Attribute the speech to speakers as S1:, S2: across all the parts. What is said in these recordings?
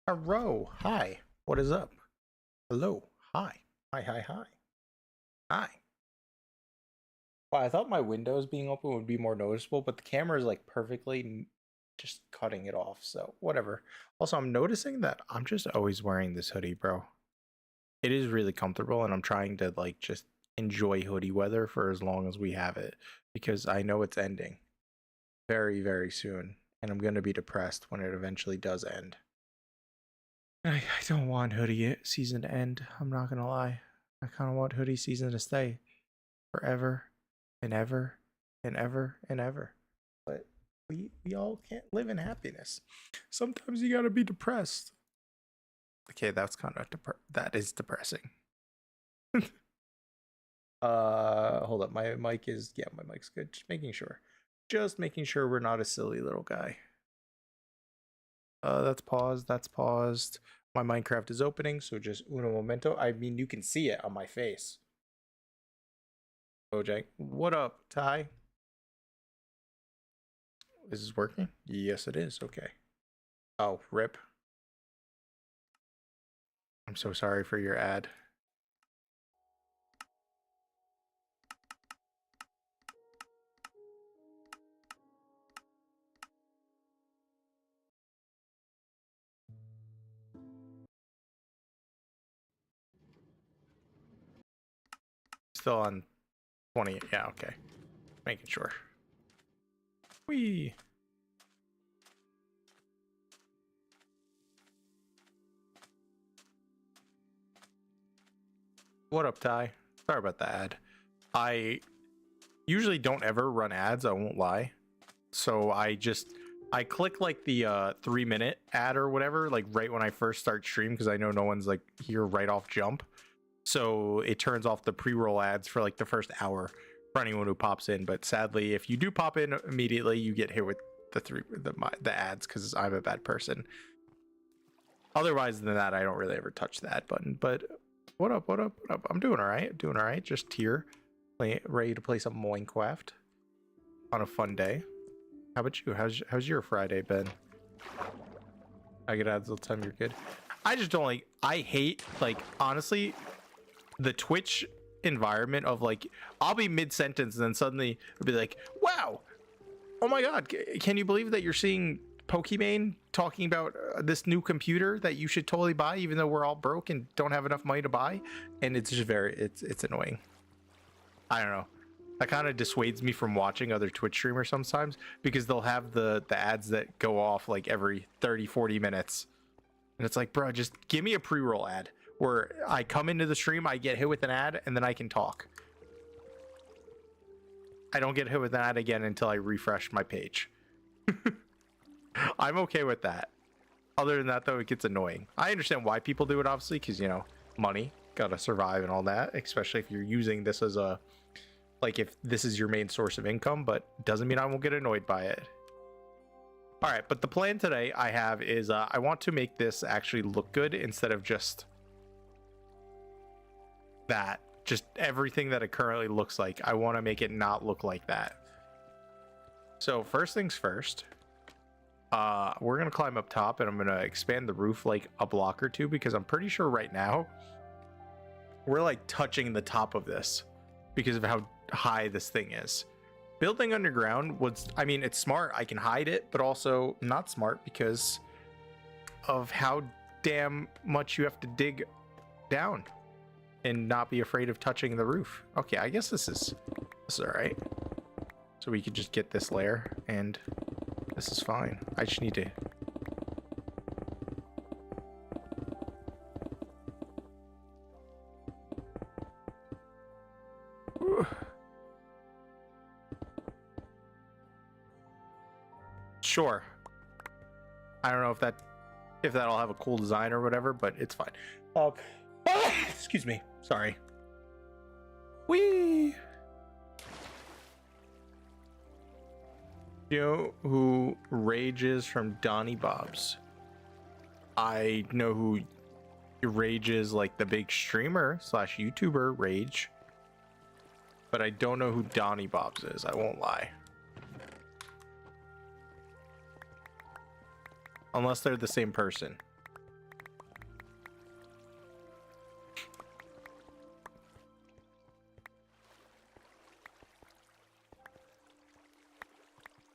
S1: Hello. Hi. What is up? Hello. Hi. Hi, hi, hi. Hi. Well, I thought my windows being open would be more noticeable, but the camera is like perfectly just cutting it off, so whatever. Also, I'm noticing that I'm just always wearing this hoodie, bro. It is really comfortable, and I'm trying to like just enjoy hoodie weather for as long as we have it, because I know it's ending very, very soon, and I'm going to be depressed when it eventually does end. I don't want hoodie season to end. I'm not gonna lie. I kind of want hoodie season to stay forever and ever and ever and ever. But we all can't live in happiness. Sometimes you gotta be depressed. Okay, that's kind of that is depressing. Hold up. My mic is my mic's good. Just making sure we're not a silly little guy. That's paused. That's paused. My Minecraft is opening, so just uno momento. I mean, you can see it on my face. Bojack, what up, Ty? Is this working? Yes, it is. Okay. Oh, rip. I'm so sorry for your ad. Still on 20. Yeah, okay. Making sure. Whee. What up, Ty? Sorry about the ad. I usually don't ever run ads, I won't lie. So I click like the 3-minute ad or whatever, like right when I first start stream, because I know no one's like here right off jump. So it turns off the pre-roll ads for like the first hour for anyone who pops in. But sadly, if you do pop in immediately, you get hit with the ads because I'm a bad person. Otherwise than that, I don't really ever touch the ad button. But what up? What up? What up? I'm doing all right. Doing all right. Just here, ready to play some Minecraft on a fun day. How about you? How's your Friday been? I get ads all the time. You're good. I just don't like. I hate, like, honestly, the Twitch environment of like, I'll be mid-sentence and then suddenly it'll be like, wow, oh my god, can you believe that you're seeing Pokimane talking about this new computer that you should totally buy, even though we're all broke and don't have enough money to buy? And it's just it's annoying. I don't know. That kind of dissuades me from watching other Twitch streamers sometimes, because they'll have the ads that go off like every 30-40 minutes. And it's like, bro, just give me a pre-roll ad where I come into the stream, I get hit with an ad, and then I can talk. I don't get hit with an ad again until I refresh my page. I'm okay with that. Other than that, though, it gets annoying. I understand why people do it, obviously, because, you know, money, gotta survive and all that, especially if you're using this as a, like, if this is your main source of income, but doesn't mean I won't get annoyed by it. All right, but the plan today I have is I want to make this actually look good instead of just that. Just everything that it currently looks like. I want to make it not look like that. So first things first, we're going to climb up top, and I'm going to expand the roof like a block or two, because I'm pretty sure right now we're like touching the top of this because of how high this thing is. Building underground was, I mean, it's smart. I can hide it, but also not smart because of how damn much you have to dig down and not be afraid of touching the roof. Okay, I guess this is all right. So we could just get this layer, and this is fine. I just need to... Sure. I don't know if that'll have a cool design or whatever, but it's fine. Excuse me. Sorry. Whee! You know who rages from Donnie Bob's? I know who rages, like the big streamer / YouTuber Rage, but I don't know who Donnie Bob's is. I won't lie. Unless they're the same person.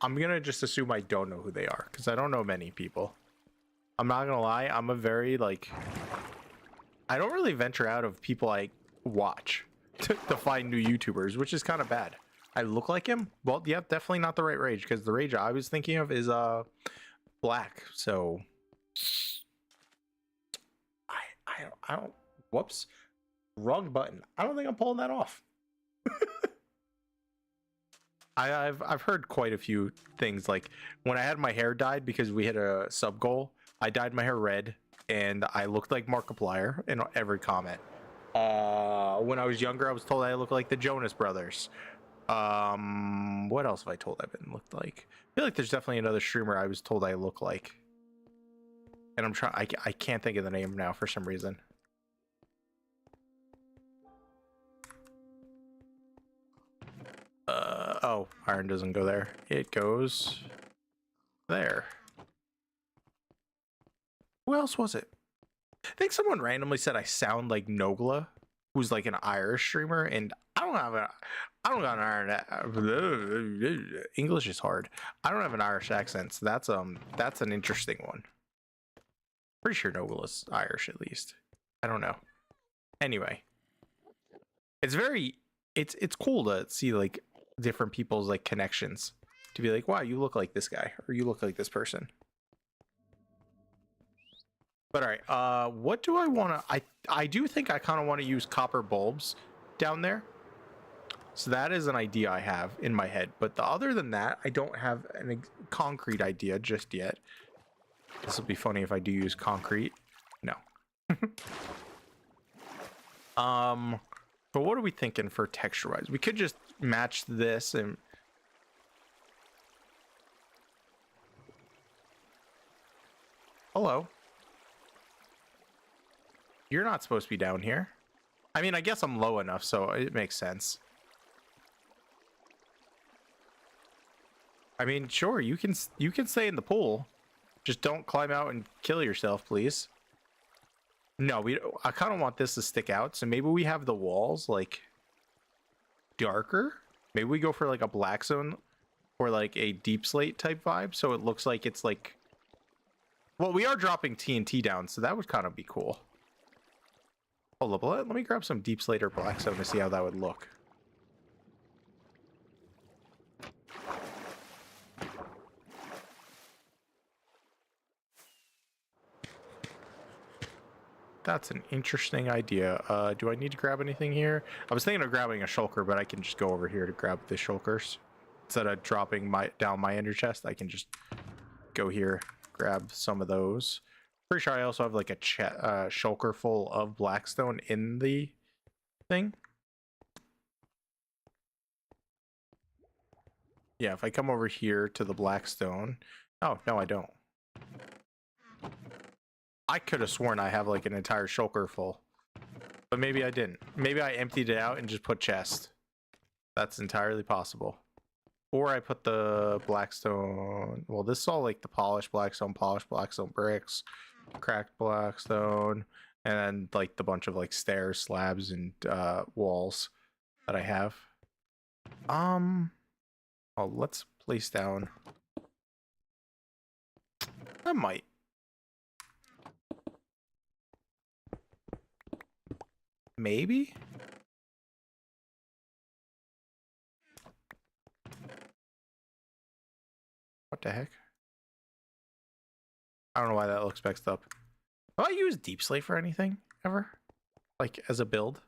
S1: I'm gonna just assume I don't know who they are because I don't know many people. I'm not gonna lie, I'm a very like, I don't really venture out of people I watch to find new YouTubers, which is kind of bad. I look like him? Well, yeah, definitely not the right rage, because the rage I was thinking of is black. So I don't whoops. Wrong button. I don't think I'm pulling that off. I've heard quite a few things, like when I had my hair dyed because we hit a sub goal, I dyed my hair red and I looked like Markiplier in every comment. When I was younger, I was told I looked like the Jonas Brothers. What else have I told I've been looked like? I feel like there's definitely another streamer I was told I look like, and I'm trying. I can't think of the name now for some reason. Oh, iron doesn't go there. It goes there. Who else was it? I think someone randomly said I sound like Nogla, who's like an Irish streamer, and I don't got an Irish. English is hard. I don't have an Irish accent, so that's an interesting one. Pretty sure Nogla's Irish at least. I don't know. Anyway, it's cool to see like different people's like connections, to be like, wow, you look like this guy, or you look like this person. But all right, what do I want to? I do think I kind of want to use copper bulbs down there. So that is an idea I have in my head. But other than that, I don't have a concrete idea just yet. This will be funny if I do use concrete. No. But what are we thinking for texture-wise? We could just match this and... Hello. You're not supposed to be down here. I mean, I guess I'm low enough, so it makes sense. I mean, sure, you can stay in the pool. Just don't climb out and kill yourself, please. No, I kind of want this to stick out, so maybe we have the walls like darker. Maybe we go for like a black zone or like a deep slate type vibe, so it looks like it's like, well, we are dropping TNT down, so that would kind of be cool. Hold up, let me grab some deep slate or black zone to see how that would look. That's an interesting idea. Do I need to grab anything here? I was thinking of grabbing a shulker, but I can just go over here to grab the shulkers. Instead of dropping down my ender chest, I can just go here, grab some of those. Pretty sure I also have like a shulker full of blackstone in the thing. Yeah, if I come over here to the blackstone. Oh, no, I don't. I could have sworn I have like an entire shulker full, but maybe I didn't. Maybe I emptied it out and just put chest. That's entirely possible. Or I put the blackstone. Well, this is all like the polished blackstone bricks, cracked blackstone, and then like the bunch of like stairs, slabs, and walls that I have. Oh, let's place down. I might. Maybe? What the heck? I don't know why that looks mixed up. Have I used deep slate for anything ever? Like as a build?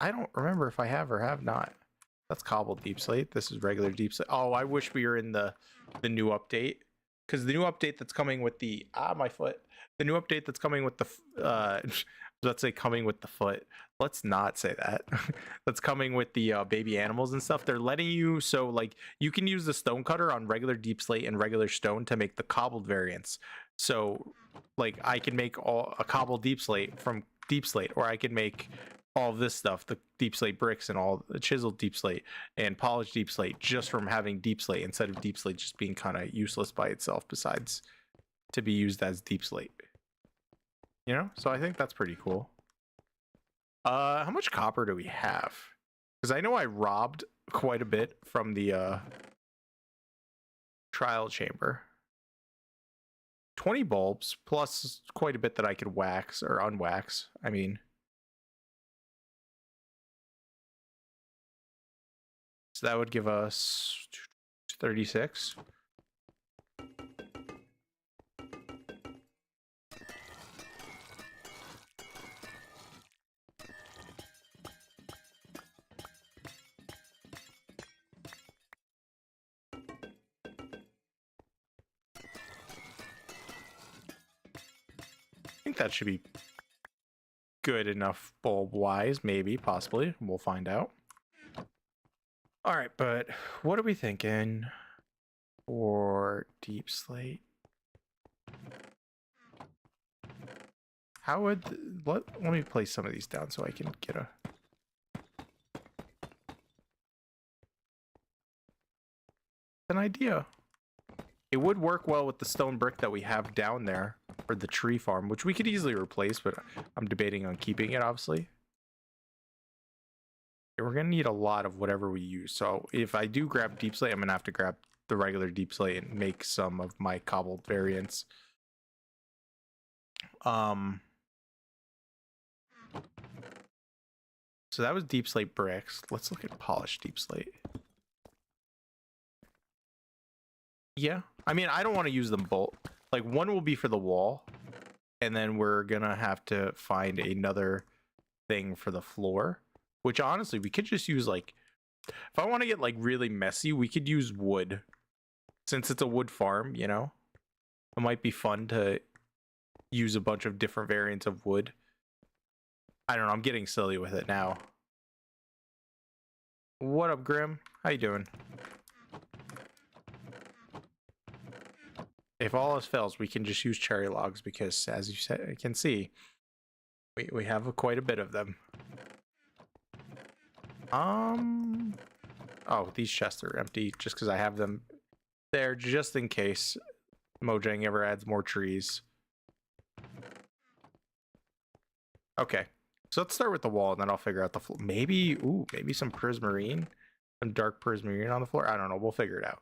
S1: I don't remember if I have or have not. That's cobbled deep slate. This is regular deep slate. Oh, I wish we were in the new update. Because the new update that's coming with the... my foot. The new update that's coming with the... let's say coming with the foot. Let's not say that. That's coming with the baby animals and stuff. They're letting you... So, like, you can use the stone cutter on regular deep slate and regular stone to make the cobbled variants. So, like, I can make a cobbled deep slate from deep slate. Or I can make... all of this stuff, the deep slate bricks and all the chiseled deep slate and polished deep slate, just from having deep slate instead of deep slate just being kind of useless by itself besides to be used as deep slate, you know? So I think that's pretty cool. How much copper do we have? Because I know I robbed quite a bit from the Trial chamber. 20 bulbs plus quite a bit that I could wax or unwax. I mean, so that would give us 36. I think that should be good enough bulb wise, maybe, possibly. We'll find out. All right, but what are we thinking for deep slate? How would let me place some of these down so I can get an idea. It would work well with the stone brick that we have down there for the tree farm, which we could easily replace, but I'm debating on keeping it, obviously. We're going to need a lot of whatever we use. So if I do grab deep slate, I'm going to have to grab the regular deep slate and make some of my cobbled variants. So that was deep slate bricks. Let's look at polished deep slate. Yeah, I mean, I don't want to use them both. Like, one will be for the wall, and then we're gonna have to find another thing for the floor, which honestly we could just use. Like, if I want to get like really messy, we could use wood, since it's a wood farm, you know. It might be fun to use a bunch of different variants of wood. I don't know, I'm getting silly with it now. What up, Grim? How you doing? If all else fails, we can just use cherry logs because, as you said, I can see, we have quite a bit of them. Oh, these chests are empty just because I have them there just in case Mojang ever adds more trees. Okay, so let's start with the wall and then I'll figure out the floor. Maybe, ooh, maybe some prismarine, some dark prismarine on the floor. I don't know. We'll figure it out.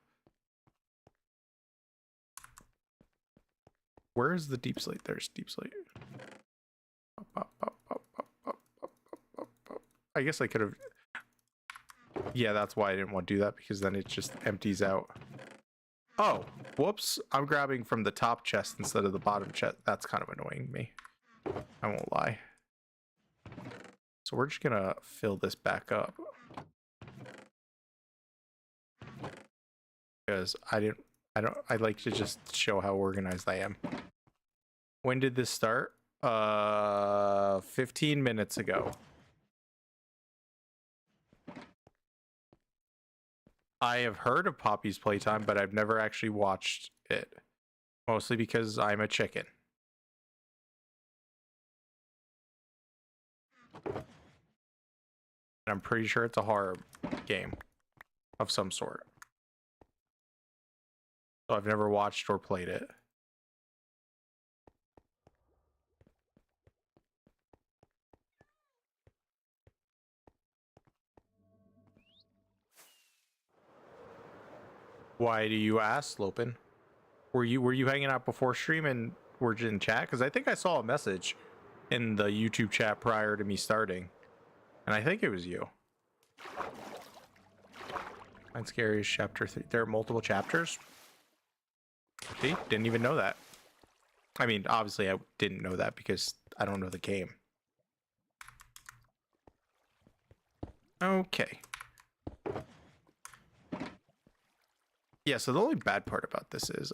S1: Where is the deep slate? There's deep slate. I guess I could have. Yeah, that's why I didn't want to do that, because then it just empties out. Oh, whoops. I'm grabbing from the top chest instead of the bottom chest. That's kind of annoying me. I won't lie. So we're just going to fill this back up. Because I like to just show how organized I am. When did this start? 15 minutes ago. I have heard of Poppy's Playtime, but I've never actually watched it. Mostly because I'm a chicken. And I'm pretty sure it's a horror game of some sort. So I've never watched or played it. Why do you ask, Lopin? Were you hanging out before stream and were you in chat? Because I think I saw a message in the YouTube chat prior to me starting, and I think it was you. Find Scariest chapter 3. There are multiple chapters. See, didn't even know that. I mean, obviously I didn't know that because I don't know the game. Okay. Yeah, so the only bad part about this is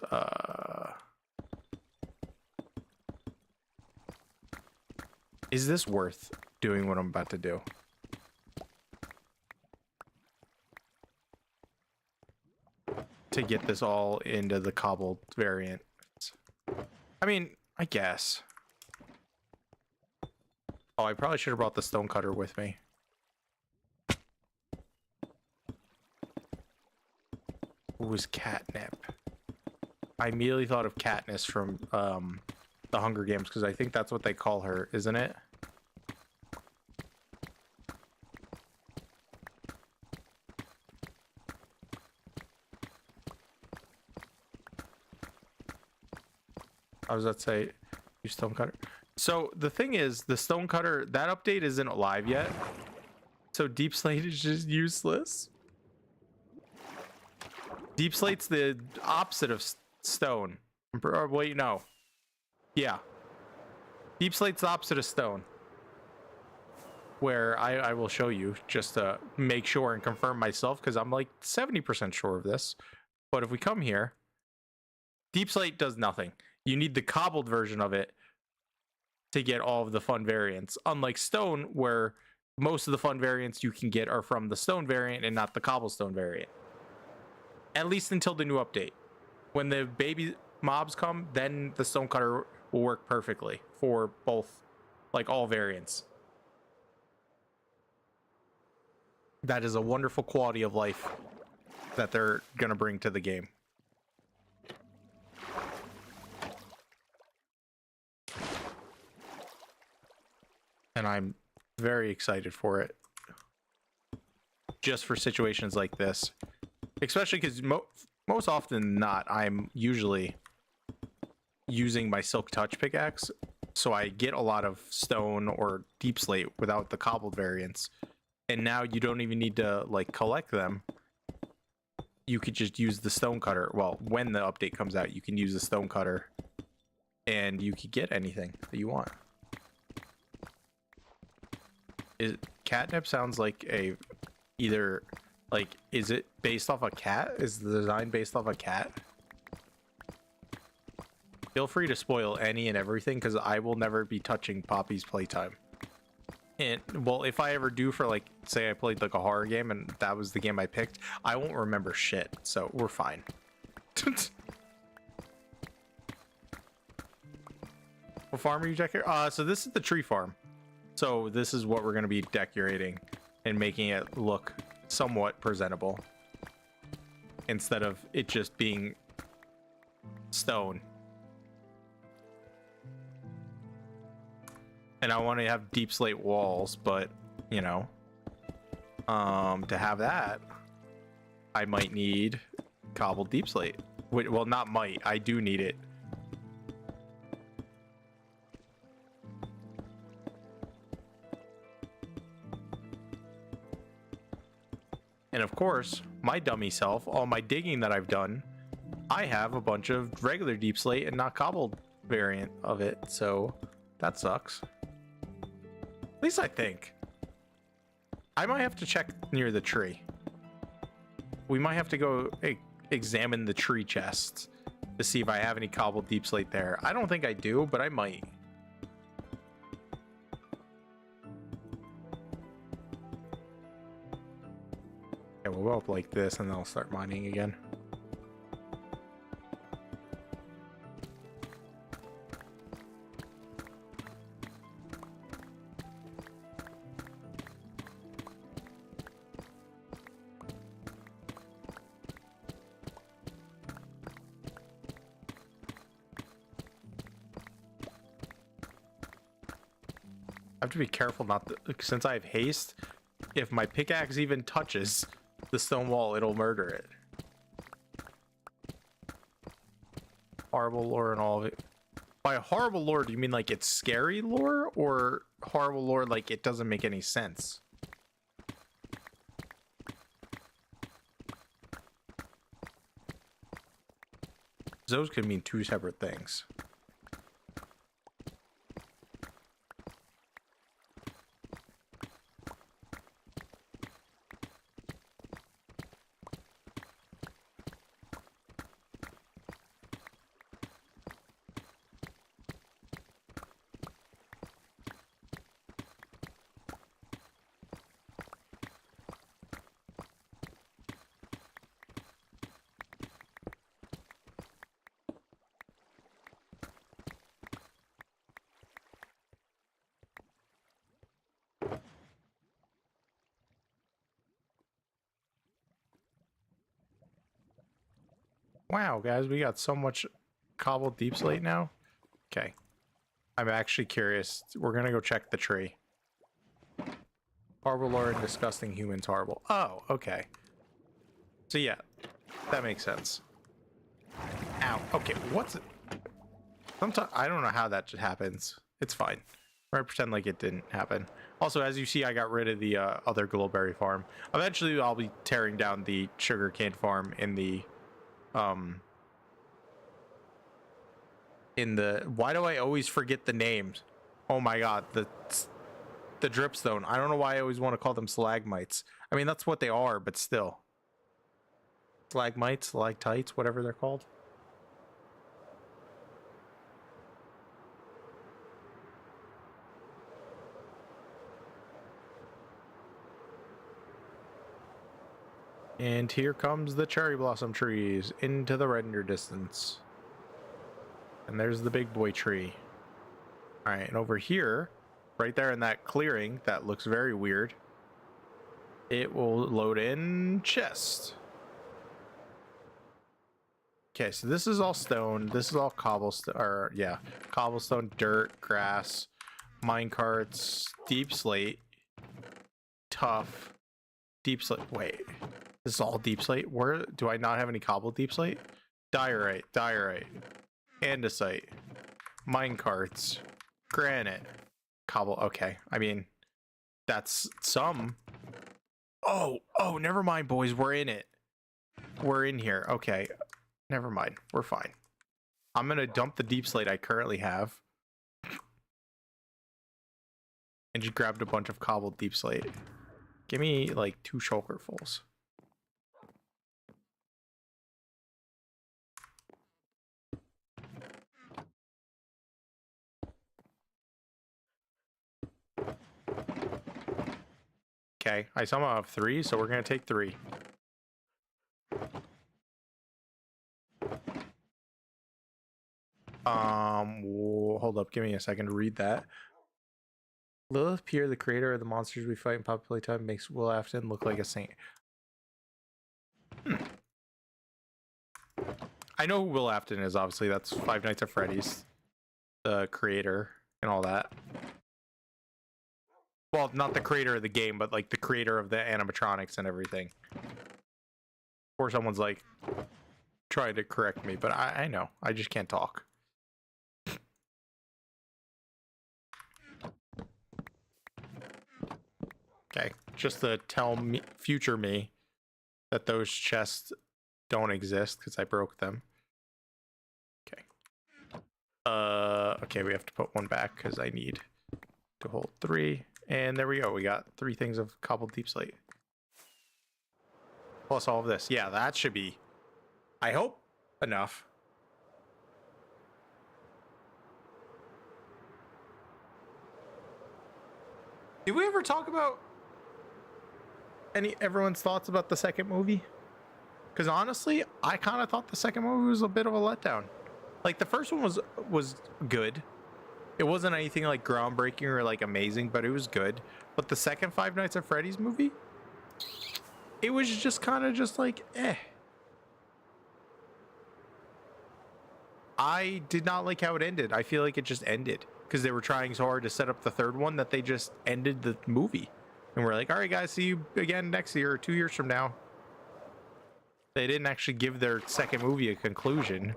S1: this worth doing what I'm about to do? To get this all into the cobbled variant. I mean, I guess. Oh, I probably should have brought the stone cutter with me. Who was catnip? I immediately thought of Katniss from the Hunger Games, because I think that's what they call her, isn't it? I was about to say, use stonecutter. So the thing is, the stonecutter, that update isn't live yet. So deep slate is just useless. Deep slate's the opposite of stone. Or wait, no. Yeah. Deep slate's the opposite of stone. Where I will show you just to make sure and confirm myself, because I'm like 70% sure of this. But if we come here, deep slate does nothing. You need the cobbled version of it to get all of the fun variants. Unlike stone, where most of the fun variants you can get are from the stone variant and not the cobblestone variant. At least until the new update. When the baby mobs come, then the stonecutter will work perfectly for both, like all variants. That is a wonderful quality of life that they're gonna bring to the game. And I'm very excited for it. Just for situations like this. Especially because most often than not, I'm usually using my silk touch pickaxe. So I get a lot of stone or deep slate without the cobbled variants. And now you don't even need to like collect them. You could just use the stonecutter. Well, when the update comes out, you can use the stonecutter and you could get anything that you want. Catnip sounds like either like, is it based off a cat? Is the design based off a cat? Feel free to spoil any and everything, because I will never be touching Poppy's playtime. And well, if I ever do, for like, say I played like a horror game and that was the game I picked, I won't remember shit, so we're fine. What farm are you decorating? So this is the tree farm. So this is what we're going to be decorating and making it look somewhat presentable, instead of it just being stone. And I want to have deep slate walls, but you know, to have that, I might need cobbled deep slate. Well, not might, I do need it. And of course, my dummy self, all my digging that I've done, I have a bunch of regular deep slate and not cobbled variant of it, so that sucks. At least I think. I might have to check near the tree. We might have to go examine the tree chest to see if I have any cobbled deep slate there. I don't think I do, but I might. Okay, we'll go up like this and then I'll start mining again. I have to be careful not to, since I have haste, if my pickaxe even touches the stone wall, it'll murder it. Horrible lore and all of it. By horrible lore, do you mean like it's scary lore, or horrible lore like it doesn't make any sense? Those could mean two separate things. Wow, guys, we got so much cobbled deep slate now. Okay. I'm actually curious. We're gonna go check the tree. Horrible lore and disgusting humans horrible. Oh, okay. So yeah, that makes sense. Ow. Okay, what's it? Sometimes I don't know how that just happens. It's fine. We're gonna pretend like it didn't happen. Also, as you see, I got rid of the other glowberry farm. Eventually, I'll be tearing down the sugarcane farm in the why do I always forget the names? Oh my god, the dripstone. I don't know why I always want to call them stalagmites. I mean, that's what they are, but still. Stalagmites, stalactites, whatever they're called. And here comes the cherry blossom trees into the render distance. And there's the big boy tree. All right, and over here, right there in that clearing that looks very weird, it will load in chest. Okay, so this is all stone. This is all cobblestone, or yeah, cobblestone, dirt, grass, minecarts, deep slate, tough, deep slate. Wait, this is all deep slate? Where do I not have any cobble deep slate? Diorite, andesite, minecarts, granite, cobble. Okay, I mean, that's some. Oh, never mind, boys. We're in it. We're in here. Okay, never mind. We're fine. I'm gonna dump the deep slate I currently have. And just grabbed a bunch of cobbled deep slate. Give me like 2 shulkerfuls. Okay, I somehow have 3, so we're gonna take 3. Hold up, give me a second to read that. Lilith Pierre, the creator of the monsters we fight in Poppy Playtime, makes Will Afton look like a saint. I know who Will Afton is, obviously. That's Five Nights at Freddy's, the creator and all that. Well, not the creator of the game, but like the creator of the animatronics and everything. Or someone's like trying to correct me, but I know. I just can't talk. Okay, just to tell me, future me, that those chests don't exist because I broke them. Okay. Okay, we have to put one back because I need to hold 3. And there we go. We got 3 things of cobbled deep slate. Plus all of this. Yeah, that should be, I hope, enough. Did we ever talk about everyone's thoughts about the second movie? Because honestly, I kind of thought the second movie was a bit of a letdown. Like the first one was good. It wasn't anything like groundbreaking or like amazing, but it was good. But the second Five Nights at Freddy's movie, it was just kind of just like, eh. I did not like how it ended. I feel like it just ended because they were trying so hard to set up the third one that they just ended the movie. And we're like, all right, guys, see you again next year or 2 years from now. They didn't actually give their second movie a conclusion.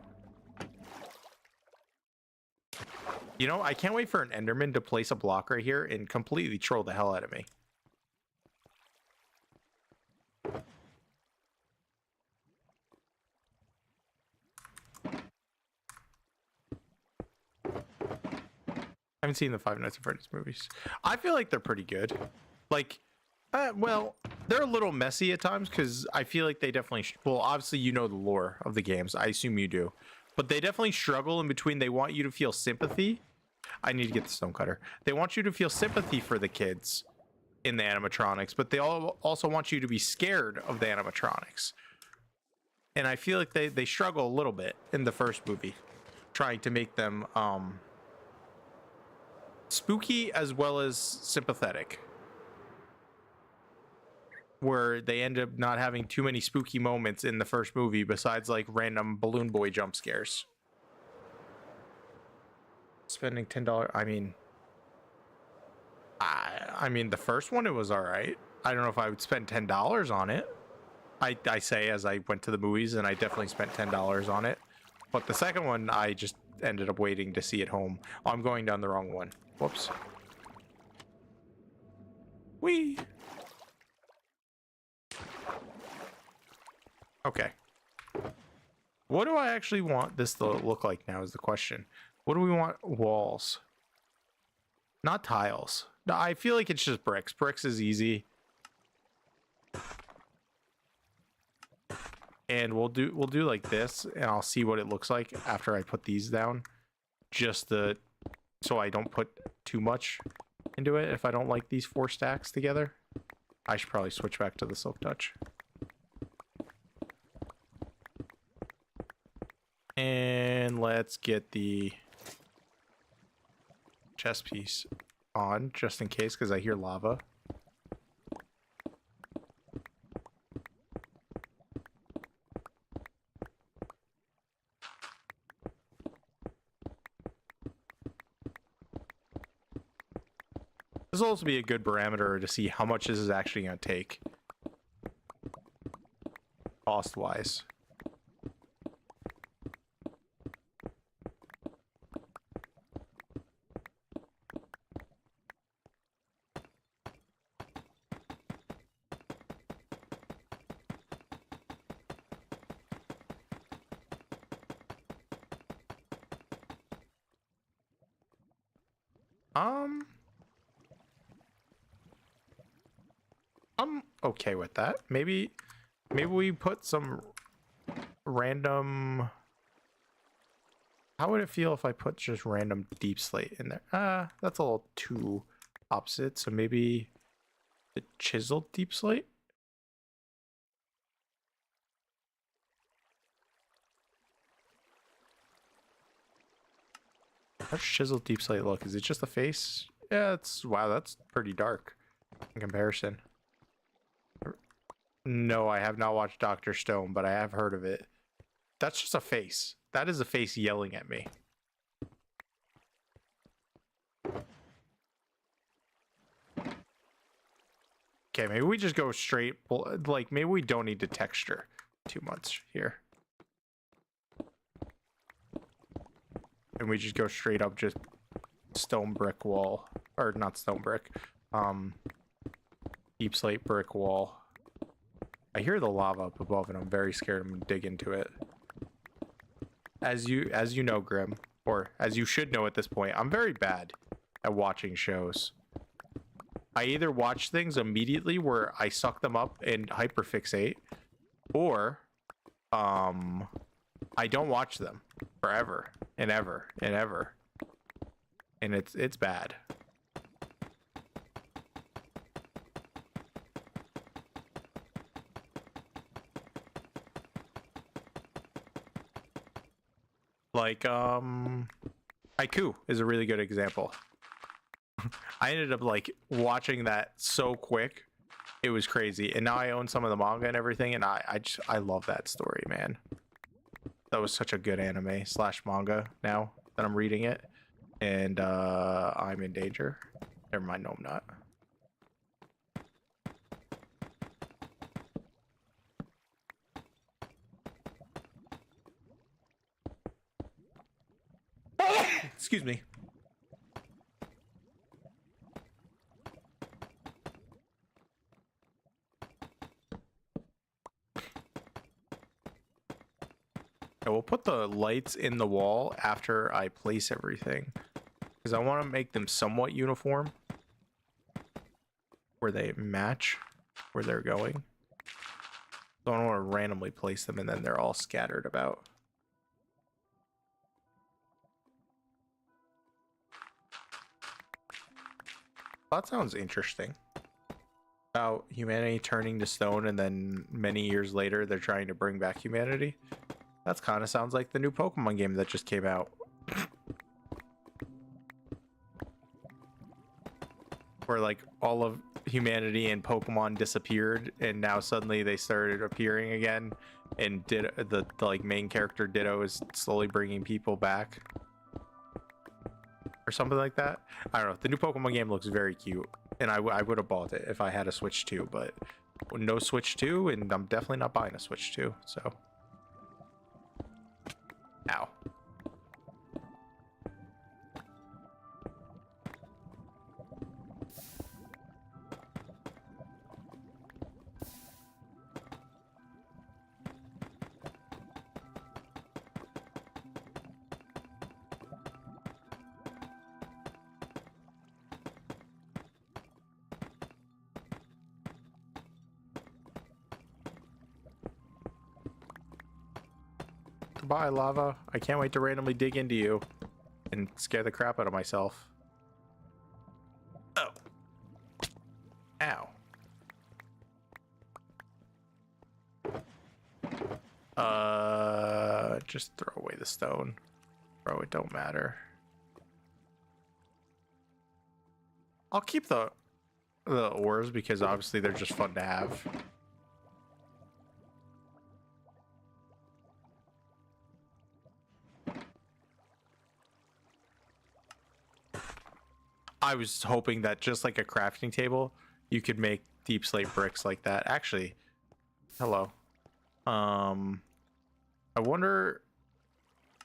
S1: You know, I can't wait for an Enderman to place a block right here and completely troll the hell out of me. I haven't seen the Five Nights at Freddy's movies. I feel like they're pretty good. Like, well, they're a little messy at times because I feel like they definitely, well, obviously you know the lore of the games. I assume you do. But they definitely struggle in between. They want you to feel sympathy. I need to get the stonecutter. They want you to feel sympathy for the kids in the animatronics, but they also want you to be scared of the animatronics. And I feel like they struggle a little bit in the first movie, trying to make them spooky as well as sympathetic, where they end up not having too many spooky moments in the first movie besides like random balloon boy jump scares. Spending $10, I mean, I mean the first one, it was all right. I don't know if I would spend $10 on it. I say as I went to the movies, and I definitely spent $10 on it. But the second one, I ended up waiting to see it home. Oh, I'm going down the wrong one. Whoops. Whee! Okay. What do I actually want this to look like now is the question. What do we want? Walls. Not tiles. No, I feel like it's just bricks. Bricks is easy. And we'll do like this, and I'll see what it looks like after I put these down. Just so I don't put too much into it if I don't like these 4 stacks together. I should probably switch back to the Silk Touch. And let's get the chest piece on just in case, because I hear lava. This will also be a good parameter to see how much this is actually going to take cost-wise. I'm okay with that. Maybe we put some random. How would it feel if I put just random deep slate in there? That's a little too opposite. So maybe the chiseled deep slate. How's chiseled deep slate look? Is it just a face? Yeah, wow, that's pretty dark in comparison. No, I have not watched Dr. Stone, but I have heard of it. That's just a face. That is a face yelling at me. Okay, maybe we just go straight, like maybe we don't need to texture too much here. And we just go straight up just stone brick wall, or not stone brick, deep slate brick wall. I hear the lava up above and I'm very scared I'm gonna dig into it. As you know, Grim, or as you should know at this point, I'm very bad at watching shows. I either watch things immediately where I suck them up and hyperfixate, or I don't watch them forever and ever and ever. And it's bad. Like Haiku is a really good example. I ended up like watching that so quick. It was crazy. And now I own some of the manga and everything, and I love that story, man. That was such a good anime / manga now that I'm reading it. And I'm in danger. Never mind, no I'm not. Excuse me. I will put the lights in the wall after I place everything, because I want to make them somewhat uniform where they match where they're going. So I don't want to randomly place them and then they're all scattered about. That sounds interesting. About humanity turning to stone and then many years later they're trying to bring back humanity. That kind of sounds like the new Pokemon game that just came out. Where like all of humanity and Pokemon disappeared and now suddenly they started appearing again, and the like main character Ditto is slowly bringing people back. Or something like that. I don't know. The new Pokemon game looks very cute, and I would have bought it if I had a Switch 2, but no Switch 2, and I'm definitely not buying a Switch 2, so. Ow. Goodbye, lava. I can't wait to randomly dig into you and scare the crap out of myself. Oh. Ow. Just throw away the stone. Bro, it don't matter. I'll keep the ores because obviously they're just fun to have. I was hoping that just like a crafting table, you could make deep slate bricks like that. Actually, hello. I wonder.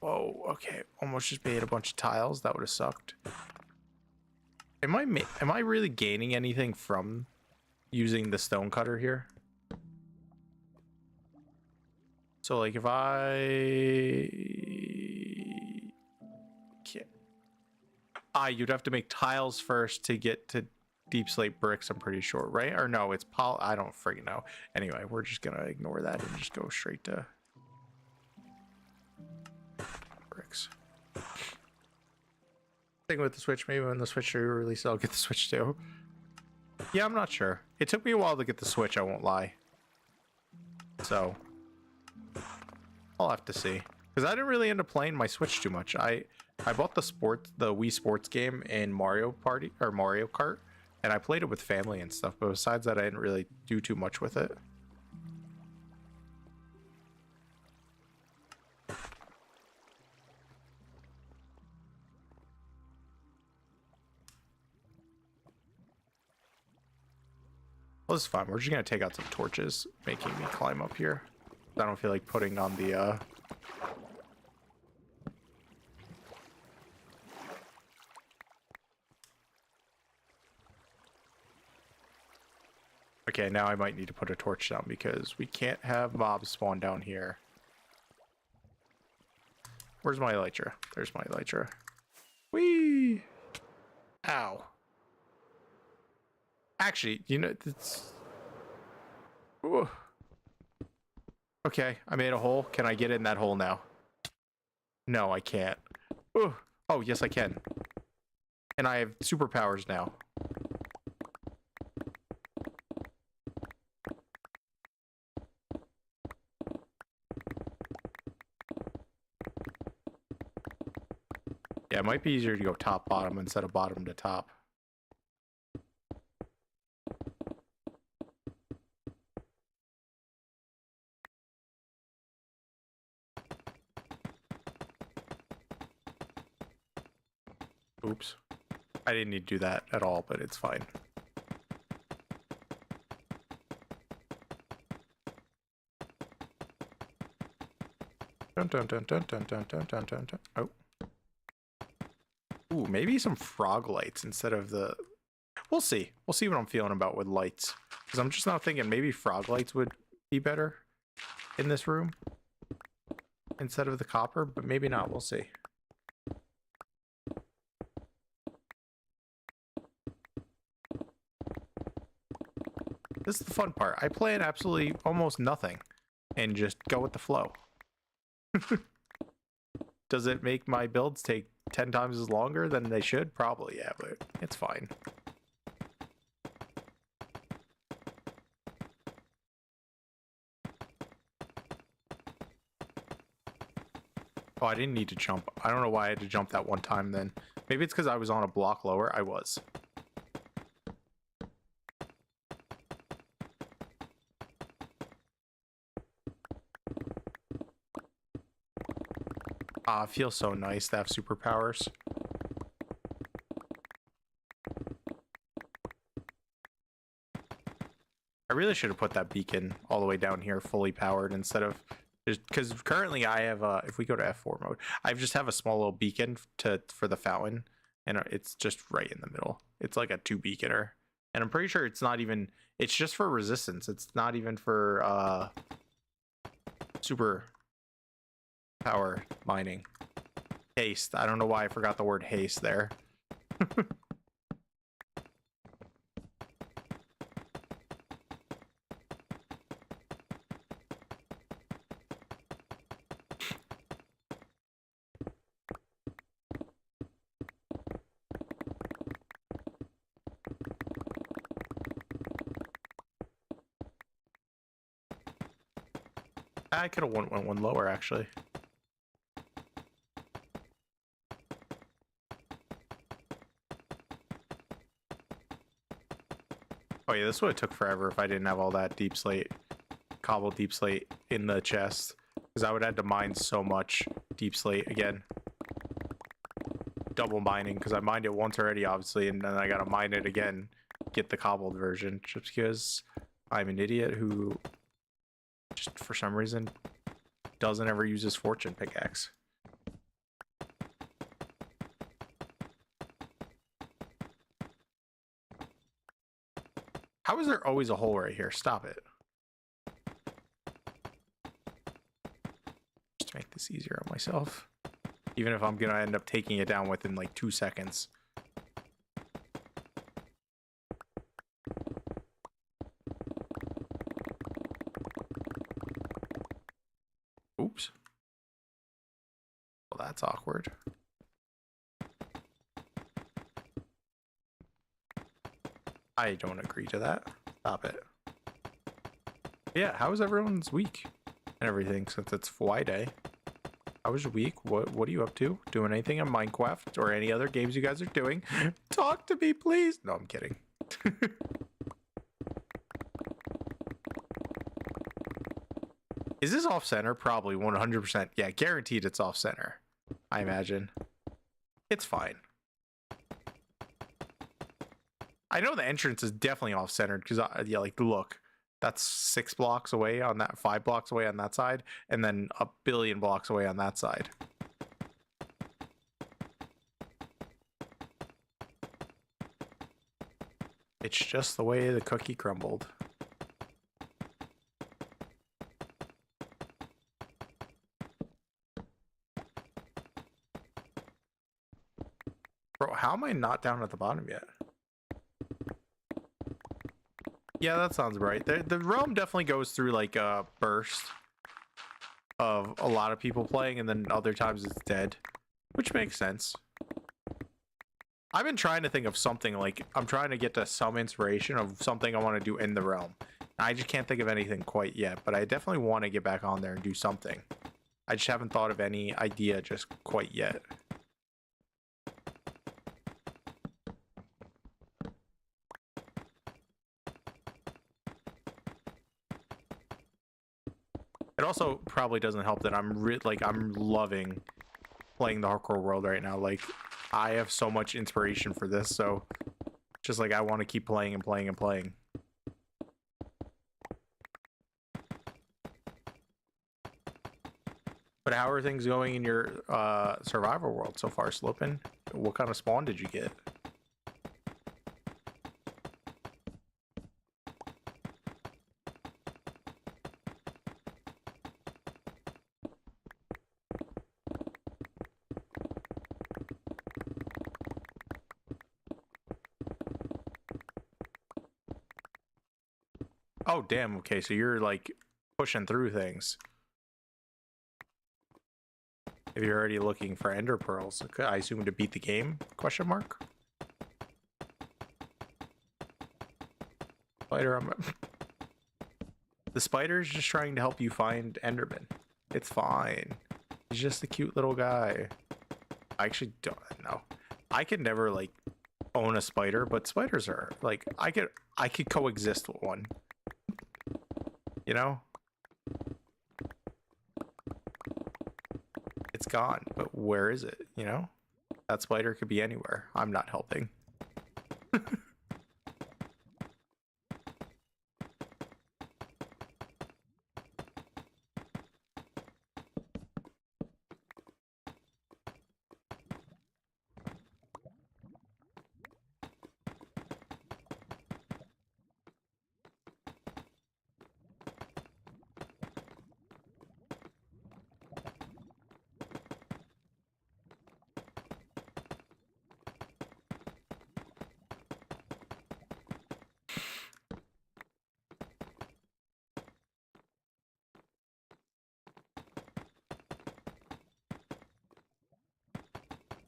S1: Whoa. Okay. Almost just made a bunch of tiles. That would have sucked. Am I really gaining anything from using the stone cutter here? So like if I you'd have to make tiles first to get to deep slate bricks, I'm pretty sure, right? Or no, it's I don't friggin' know. Anyway, we're just gonna ignore that and just go straight to bricks. Thing with the Switch, maybe when the Switch releases, I'll get the Switch too. Yeah, I'm not sure. It took me a while to get the Switch, I won't lie. So I'll have to see. Because I didn't really end up playing my Switch too much. I bought the Wii Sports game in Mario Party or Mario Kart, and I played it with family and stuff, but besides that I didn't really do too much with it. Well, this is fine. We're just gonna take out some torches, making me climb up here. I don't feel like putting on the Okay, now I might need to put a torch down because we can't have mobs spawn down here. Where's my elytra? There's my elytra. Whee! Ow. Actually, you know, it's... Ooh. Okay, I made a hole. Can I get in that hole now? No, I can't. Ooh. Oh, yes, I can. And I have superpowers now. Yeah, it might be easier to go top bottom instead of bottom to top. Oops. I didn't need to do that at all, but it's fine. Dun dun dun dun dun dun dun dun dun dun. Oh. Ooh, maybe some frog lights instead of the... We'll see. We'll see what I'm feeling about with lights. Because I'm just now thinking maybe frog lights would be better in this room instead of the copper, but maybe not. We'll see. This is the fun part. I plan absolutely almost nothing and just go with the flow. Does it make my builds take 10 times as longer than they should? Probably, yeah, but it's fine. Oh, I didn't need to jump. I don't know why I had to jump that one time then. Maybe it's because I was on a block lower. I was. It feels so nice to have superpowers. I really should have put that beacon all the way down here fully powered instead of just because currently I have if we go to F4 mode, I just have a small little beacon for the fountain, and it's just right in the middle. It's like a 2 beaconer, and I'm pretty sure it's not even, it's just for resistance. It's not even for super power mining. Haste. I don't know why I forgot the word haste there. I could have went one lower, actually. Oh yeah, this would have took forever if I didn't have all that deep slate, cobbled deep slate in the chest. Because I would have had to mine so much deep slate again. Double mining, because I mined it once already, obviously, and then I gotta mine it again, get the cobbled version, just because I'm an idiot who just for some reason doesn't ever use his fortune pickaxe. How is there always a hole right here? Stop it. Just to make this easier on myself. Even if I'm gonna end up taking it down within like 2 seconds. Oops. Well, that's awkward. I don't agree to that. Stop it. Yeah, how is everyone's week and everything since it's Y Day? How was your week? What are you up to? Doing anything on Minecraft or any other games you guys are doing? Talk to me, please. No, I'm kidding. Is this off center? Probably 100%. Yeah, guaranteed it's off center. I imagine. It's fine. I know the entrance is definitely off centered because yeah, like look, that's 6 blocks away on that, 5 blocks away on that side, and then a billion blocks away on that side. It's just the way the cookie crumbled. Bro, how am I not down at the bottom yet? Yeah, that sounds right. The realm definitely goes through like a burst of a lot of people playing, and then other times it's dead, which makes sense. I've been trying to think of something, like I'm trying to get to some inspiration of something I want to do in the realm. I just can't think of anything quite yet, but I definitely want to get back on there and do something. I just haven't thought of any idea just quite yet. It also probably doesn't help that I'm loving playing the hardcore world right now. Like, I have so much inspiration for this, so just like I want to keep playing and playing and playing. But how are things going in your survival world so far, Slopin? What kind of spawn did you get? Oh, damn. Okay, so you're like pushing through things. If you're already looking for ender pearls, okay, I assume to beat the game? Question mark. Spider, the spider's just trying to help you find Enderman. It's fine. He's just a cute little guy. I actually don't know. I could never like own a spider, but spiders are like I could coexist with one. You know? It's gone, but where is it? You know? That spider could be anywhere. I'm not helping.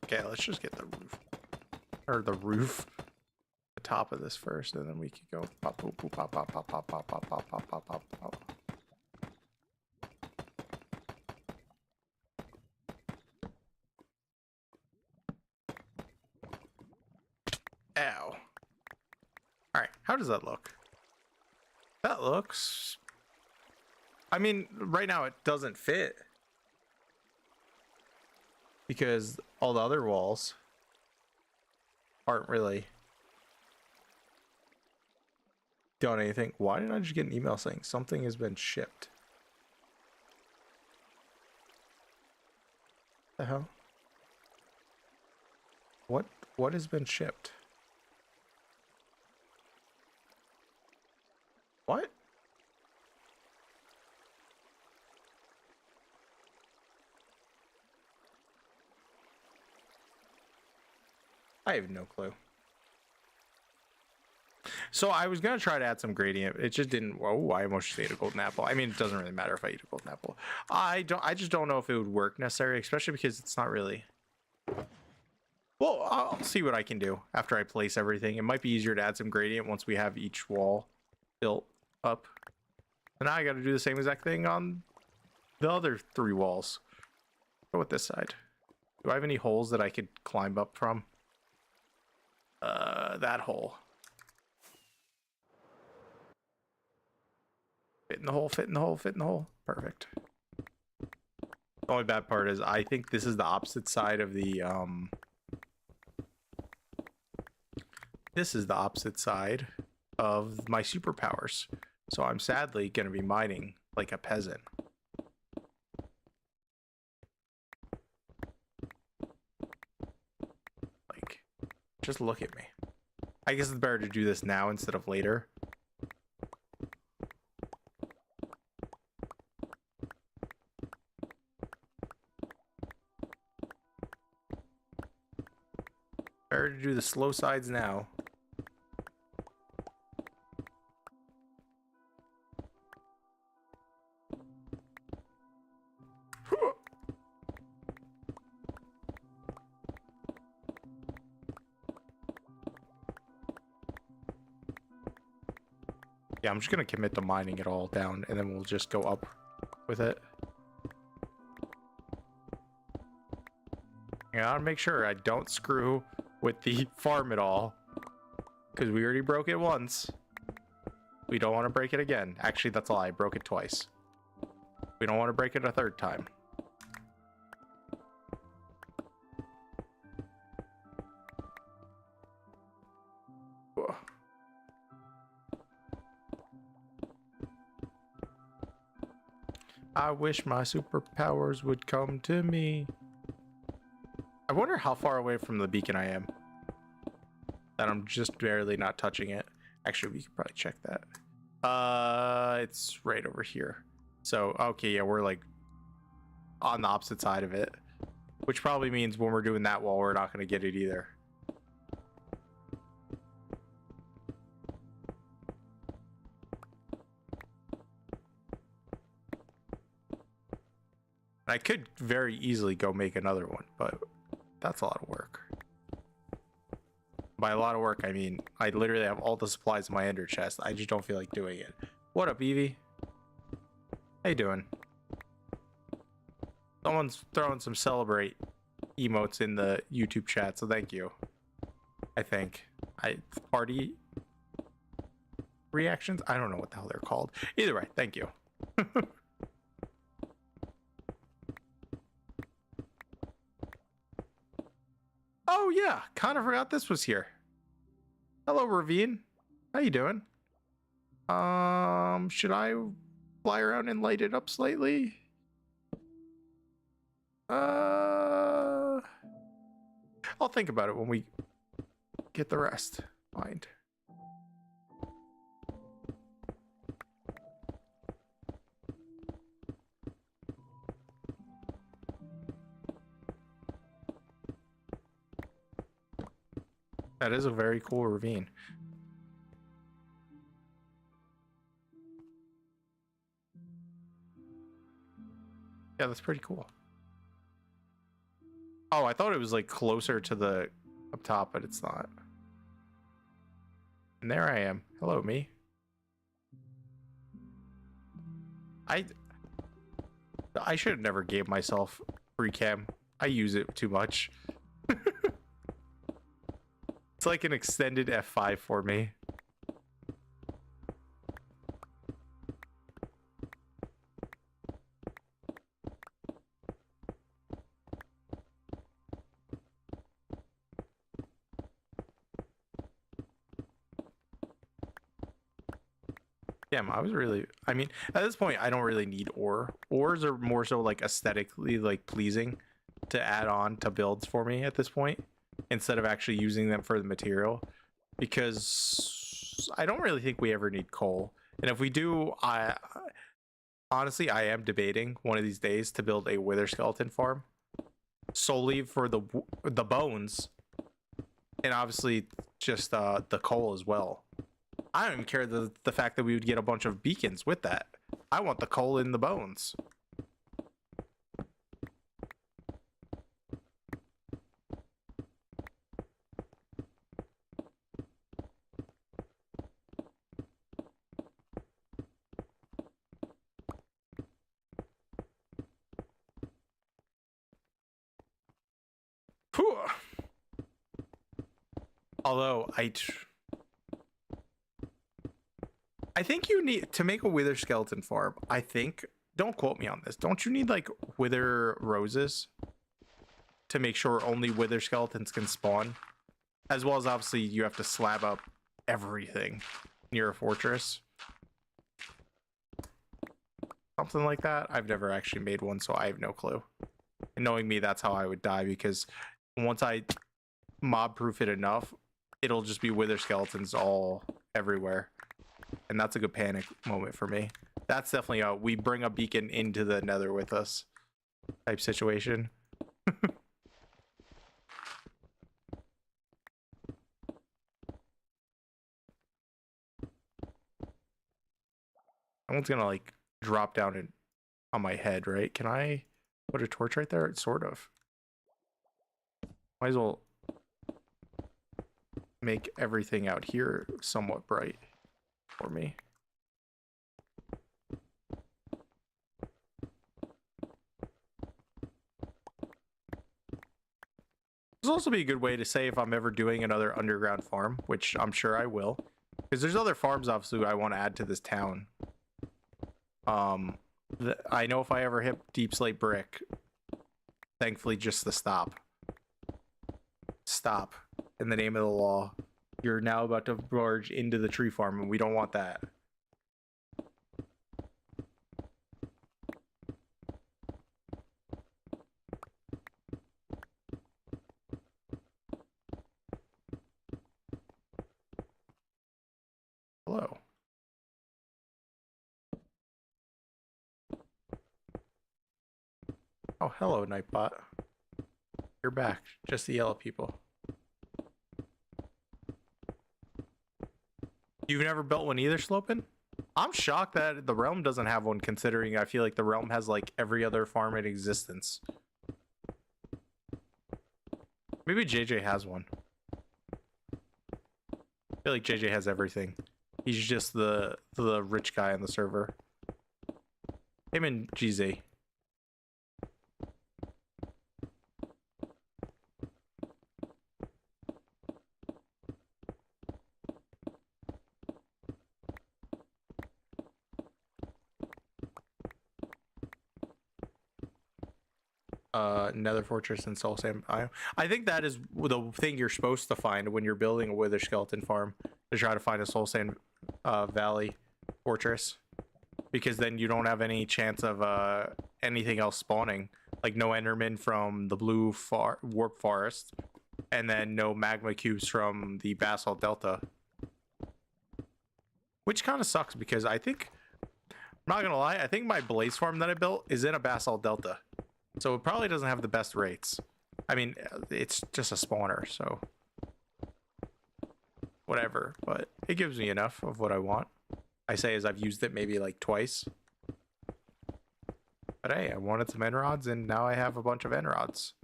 S1: Okay, let's just get the roof. Or the roof. The top of this first, and then we could go pop, pop, pop, pop, pop, pop, pop, pop, pop, pop, pop, pop, pop. Ow. Alright, how does that look? That looks... I mean, right now it doesn't fit. Because all the other walls aren't really doing anything. Why did I just get an email saying something has been shipped? The hell? What has been shipped? What? I have no clue. So I was gonna try to add some gradient. It just didn't. Oh, I almost just ate a golden apple. I mean, it doesn't really matter if I eat a golden apple. I just don't know if it would work necessarily, especially because it's not really. Well, I'll see what I can do after I place everything. It might be easier to add some gradient once we have each wall built up. And now I got to do the same exact thing on the other 3 walls. Go with this side. Do I have any holes that I could climb up from? That hole. Fit in the hole, fit in the hole, fit in the hole. Perfect. The only bad part is I think this is the opposite side of the, this is the opposite side of my superpowers. So I'm sadly going to be mining like a peasant. Like, just look at me. I guess it's better to do this now instead of later. Better to do the slow sides now. Yeah, I'm just gonna commit to mining it all down, and then we'll just go up with it. I gotta make sure I don't screw with the farm at all, because we already broke it once. We don't want to break it again. Actually, that's a lie. I broke it twice. We don't want to break it a 3rd time. Whoa. I wish my superpowers would come to me. I wonder how far away from the beacon I am. That I'm just barely not touching it. Actually, we could probably check that. It's right over here. So, okay, yeah, we're like on the opposite side of it. Which probably means when we're doing that wall, we're not going to get it either. I could very easily go make another one, but that's a lot of work. By a lot of work, I mean, I literally have all the supplies in my ender chest. I just don't feel like doing it. What up, Evie? How you doing? Someone's throwing some celebrate emotes in the YouTube chat, so thank you. I think. Party reactions? I don't know what the hell they're called. Either way, thank you. Oh yeah, kind of forgot this was here. Hello, Ravine. How you doing? Should I fly around and light it up slightly? I'll think about it when we get the rest. Mind. That is a very cool ravine. Yeah, that's pretty cool. Oh, I thought it was like closer to the up top, but it's not. And there I am. Hello, me. I should have never gave myself free cam. I use it too much. It's like an extended F5 for me. Damn, I mean, at this point, I don't really need ore. Ores are more so like aesthetically like pleasing to add on to builds for me at this point, instead of actually using them for the material, because I don't really think we ever need coal. And if we do, honestly, I am debating one of these days to build a wither skeleton farm solely for the bones, and obviously just the coal as well. I don't even care the fact that we would get a bunch of beacons with that. I want the coal in the bones. Whew. Although I think you need to make a wither skeleton farm. I think, don't quote me on this, don't you need like wither roses to make sure only wither skeletons can spawn? As well as obviously you have to slab up everything near a fortress. Something like that. I've never actually made one, so I have no clue. And knowing me, that's how I would die, because once I mob proof it enough, it'll just be wither skeletons all everywhere. And that's a good panic moment for me. That's definitely a we bring a beacon into the nether with us type situation. Someone's gonna like drop down on my head, right? Can I put a torch right there? Sort of. Might as well make everything out here somewhat bright for me. This will also be a good way to say if I'm ever doing another underground farm, which I'm sure I will, because there's other farms obviously I want to add to this town. I know if I ever hit deep slate brick, thankfully just the stop in the name of the law. You're now about to barge into the tree farm, and we don't want that. Hello. Oh, hello, Nightbot. You're back. Just the yellow people. You've never built one either, Slopin? I'm shocked that the realm doesn't have one, considering I feel like the realm has like every other farm in existence. Maybe JJ has one. I feel like JJ has everything. He's just the rich guy on the server. Him and GZ. Nether fortress and soul sand biome. I think that is the thing you're supposed to find when you're building a wither skeleton farm, to try to find a soul sand valley fortress, because then you don't have any chance of anything else spawning, like no enderman from the blue warp forest, and then no magma cubes from the basalt delta, which kind of sucks, because I think, I'm not gonna lie, I think my blaze farm that I built is in a basalt delta. So it probably doesn't have the best rates. I mean, it's just a spawner, so whatever. But it gives me enough of what I want. I say as I've used it maybe like twice. But hey, I wanted some end rods, and now I have a bunch of end rods.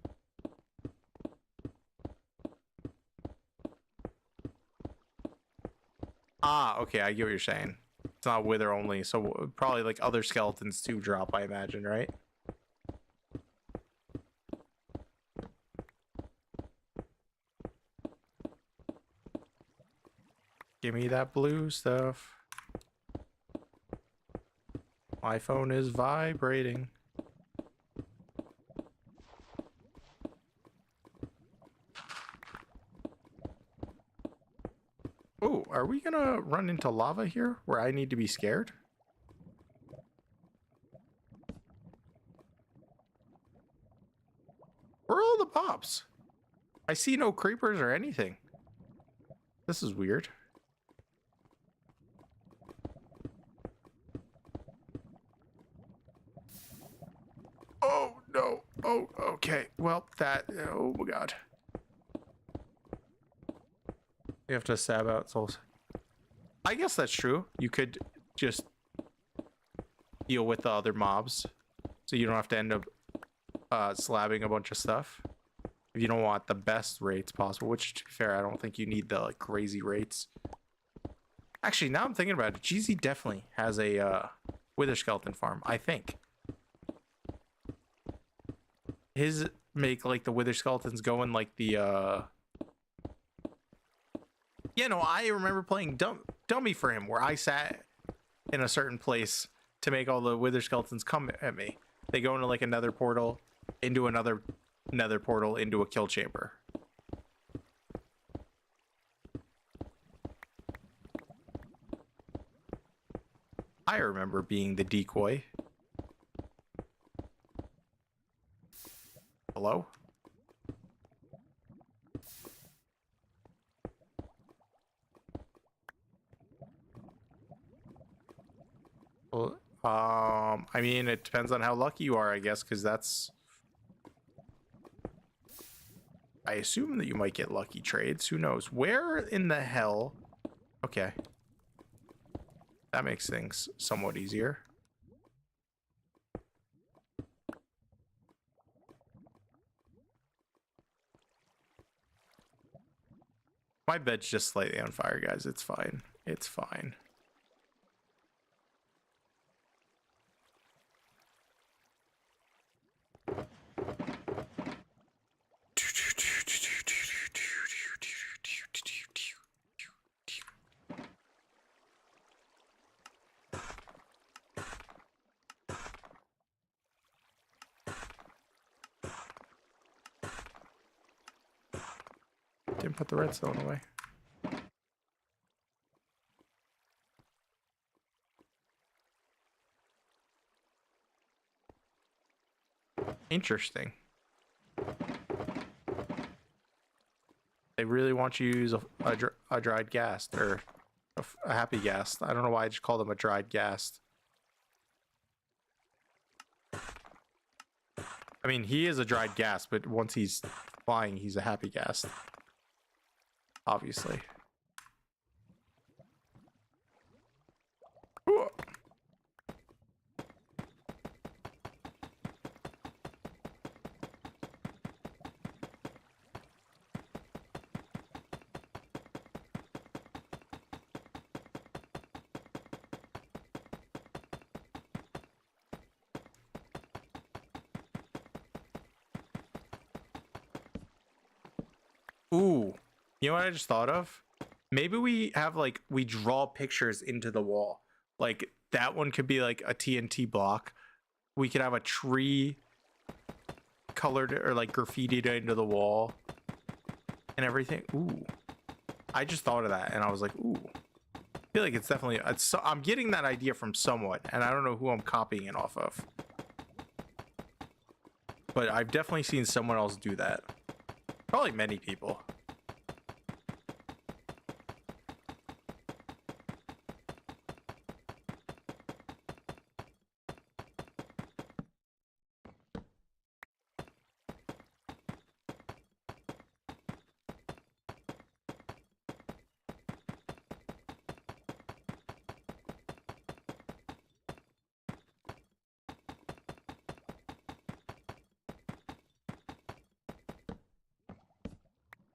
S1: Ah, okay, I get what you're saying. It's not wither only, so probably like other skeletons too drop, I imagine, right? Give me that blue stuff. My phone is vibrating. Oh, are we gonna run into lava here where I need to be scared? Where are all the pops? I see no creepers or anything. This is weird. Oh, no. Oh, okay. Well, oh my god. You have to stab out souls. I guess that's true. You could just deal with the other mobs, so you don't have to end up slabbing a bunch of stuff. If you don't want the best rates possible, which to be fair, I don't think you need the like crazy rates. Actually, now I'm thinking about it, GZ definitely has a wither skeleton farm, I think. His make like the wither skeletons go in like the yeah, no, I remember playing dummy for him where I sat in a certain place to make all the wither skeletons come at me. They go into like another portal, into another nether portal, into a kill chamber. I remember being the decoy. Hello? Well, I mean, it depends on how lucky you are, I guess, because that's... I assume that you might get lucky trades. Who knows? Where in the hell... Okay. That makes things somewhat easier. My bed's just slightly on fire, guys. It's fine. It's fine. Didn't put the redstone away. Interesting. They really want you to use a dried ghast, or a happy ghast. I don't know why I just called them a dried ghast. I mean, he is a dried ghast, but once he's flying, he's a happy ghast. Obviously. Ooh. Ooh, you know what I just thought of? Maybe we have like, we draw pictures into the wall. Like that one could be like a TNT block. We could have a tree colored or like graffitied into the wall and everything. Ooh, I just thought of that and I was like, ooh, I feel like it's definitely, I'm getting that idea from someone and I don't know who I'm copying it off of. But I've definitely seen someone else do that. Probably many people.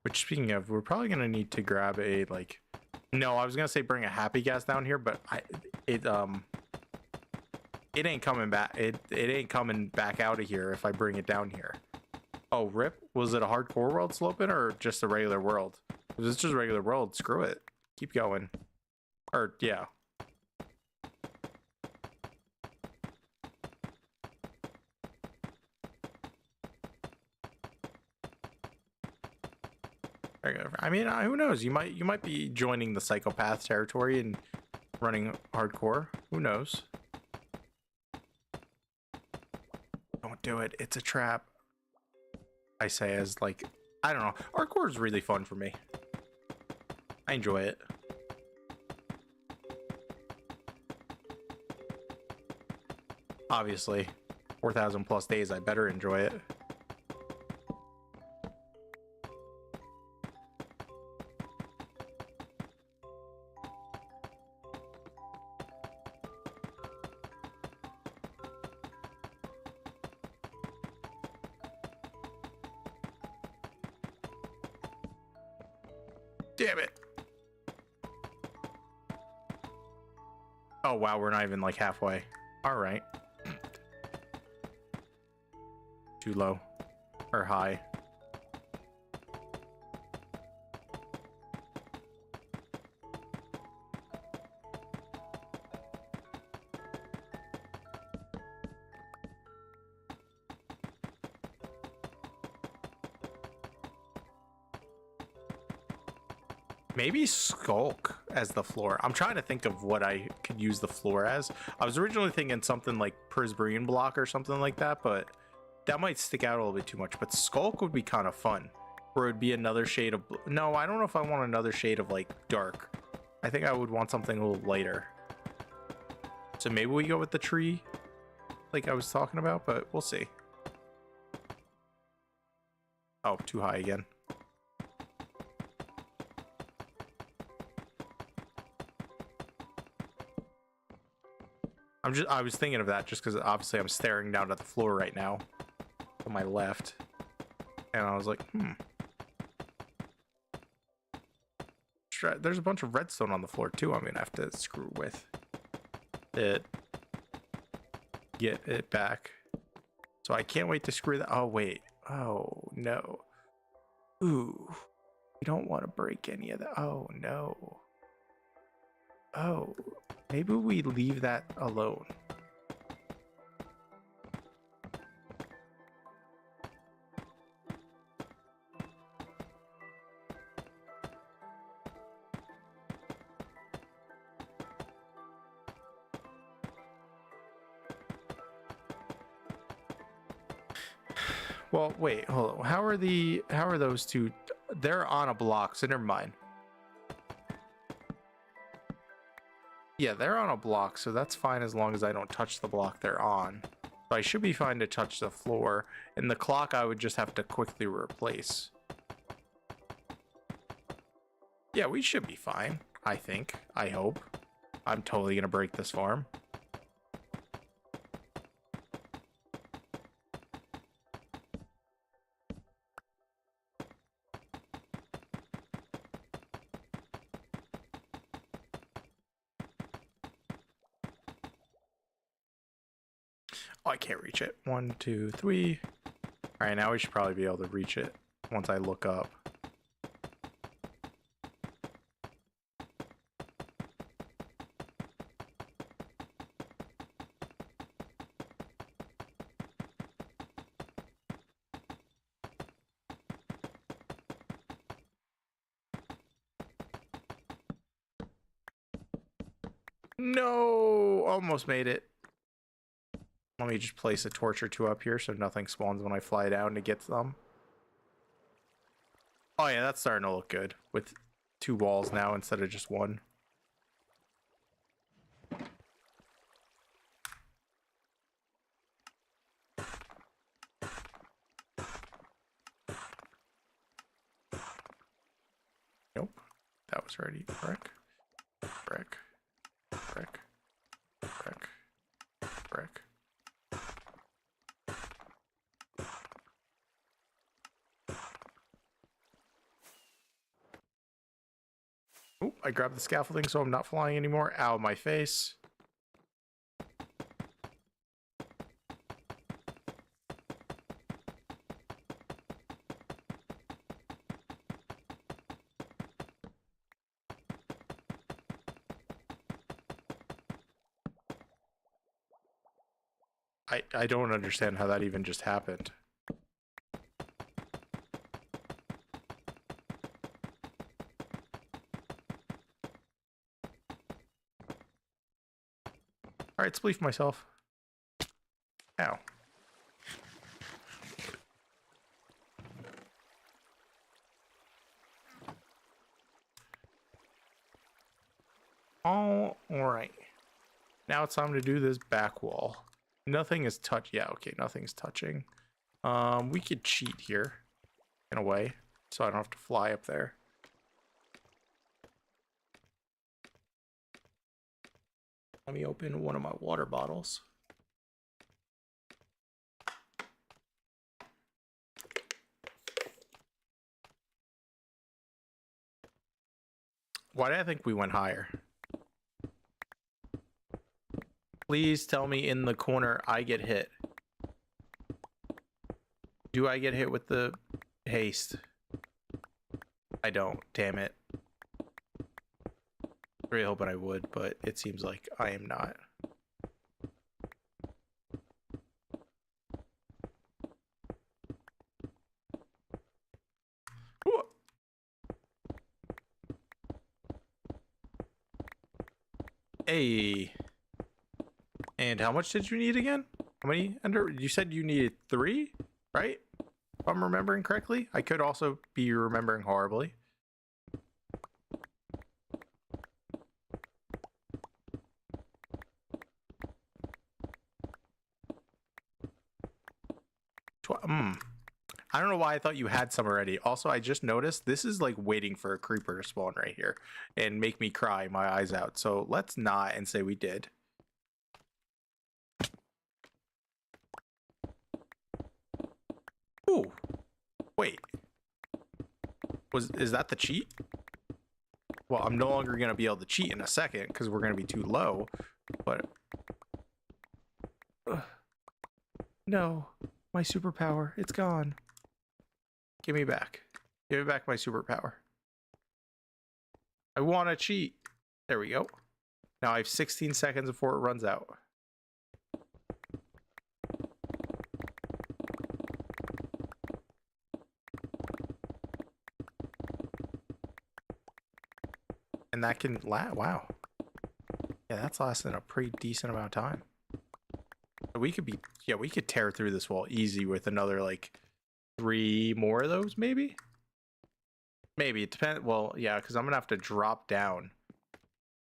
S1: Which, speaking of, we're probably gonna need to grab a like. No, I was gonna say bring a happy gas down here, but it ain't coming back. It ain't coming back out of here if I bring it down here. Oh, rip. Was it a hardcore world sloping or just a regular world? If it's just a regular world, screw it. Keep going. Or, yeah. I mean, who knows? You might be joining the psychopath territory and running hardcore. Who knows? Don't do it. It's a trap. I say as like, I don't know. Hardcore is really fun for me. I enjoy it. Obviously, 4,000 plus days. I better enjoy it. Damn it. Oh, wow. We're not even like halfway. All right. Too low or high. Maybe skulk as the floor. I'm trying to think of what I could use the floor as. I was originally thinking something like Prisbrian block or something like that, but that might stick out a little bit too much. But skulk would be kind of fun, where it'd be another shade of no, I don't know if I want another shade of like dark. I think I would want something a little lighter. So maybe we go with the tree like I was talking about, but we'll see. Oh, too high again. I was thinking of that just because obviously I'm staring down at the floor right now on my left, and I was like, there's a bunch of redstone on the floor too. I'm gonna have to screw with it, get it back. So I can't wait to screw that. Oh wait, oh no, ooh, we don't want to break any of that. Oh no. Oh, maybe we leave that alone. Well, wait, hold on. How are those two? They're on a block, so never mind. Yeah, they're on a block, so that's fine as long as I don't touch the block they're on. So I should be fine to touch the floor, and the clock I would just have to quickly replace. Yeah, we should be fine, I think. I hope. I'm totally gonna break this farm. Oh, I can't reach it. 1, 2, 3. All right, now we should probably be able to reach it once I look up. No, almost made it. Let me just place a torch or two up here so nothing spawns when I fly down to get them. Oh yeah, that's starting to look good with 2 walls now instead of just 1. Nope, that was already brick, brick, brick, brick, brick. Oh, I grabbed the scaffolding so I'm not flying anymore. Ow, my face. I don't understand how that even just happened. All right, spleef myself. Ow. All right. Now it's time to do this back wall. Nothing is touch. Yeah, okay, nothing's touching. We could cheat here in a way, so I don't have to fly up there. Let me open one of my water bottles. Why did I think we went higher? Please tell me in the corner I get hit. Do I get hit with the haste? I don't, damn it. Really hoping I would, but it seems like I am not. Ooh. Hey. And how much did you need again? How many ender? You said you needed 3, right? If I'm remembering correctly. I could also be remembering horribly. I don't know why I thought you had some already. Also, I just noticed this is like waiting for a creeper to spawn right here and make me cry my eyes out. So let's not and say we did. Ooh, wait. Is that the cheat? Well, I'm no longer going to be able to cheat in a second because we're going to be too low. But no, my superpower, it's gone. Give me back. Give me back my superpower. I want to cheat. There we go. Now I have 16 seconds before it runs out. And that can wow. Yeah, that's lasting a pretty decent amount of time. We could be, yeah, we could tear through this wall easy with another like 3 more of those, maybe. Maybe it depends. Well, yeah, because I'm gonna have to drop down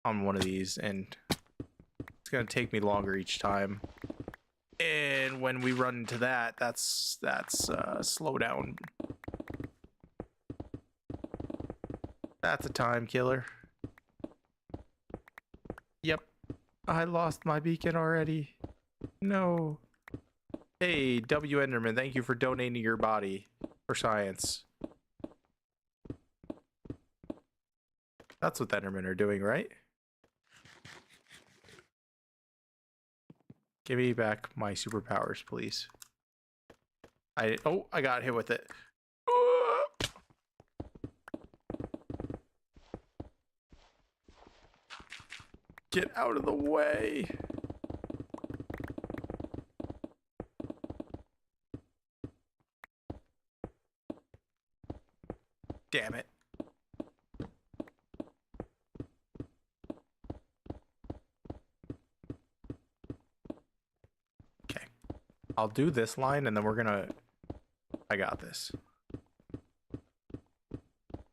S1: on one of these, and it's gonna take me longer each time. And when we run into that, that's slow down. That's a time killer. Yep, I lost my beacon already. No. Hey, W Enderman, thank you for donating your body for science. That's what Endermen are doing, right? Give me back my superpowers, please. I got hit with it. Get out of the way. Damn it. Okay. I'll do this line and then we're gonna... I got this.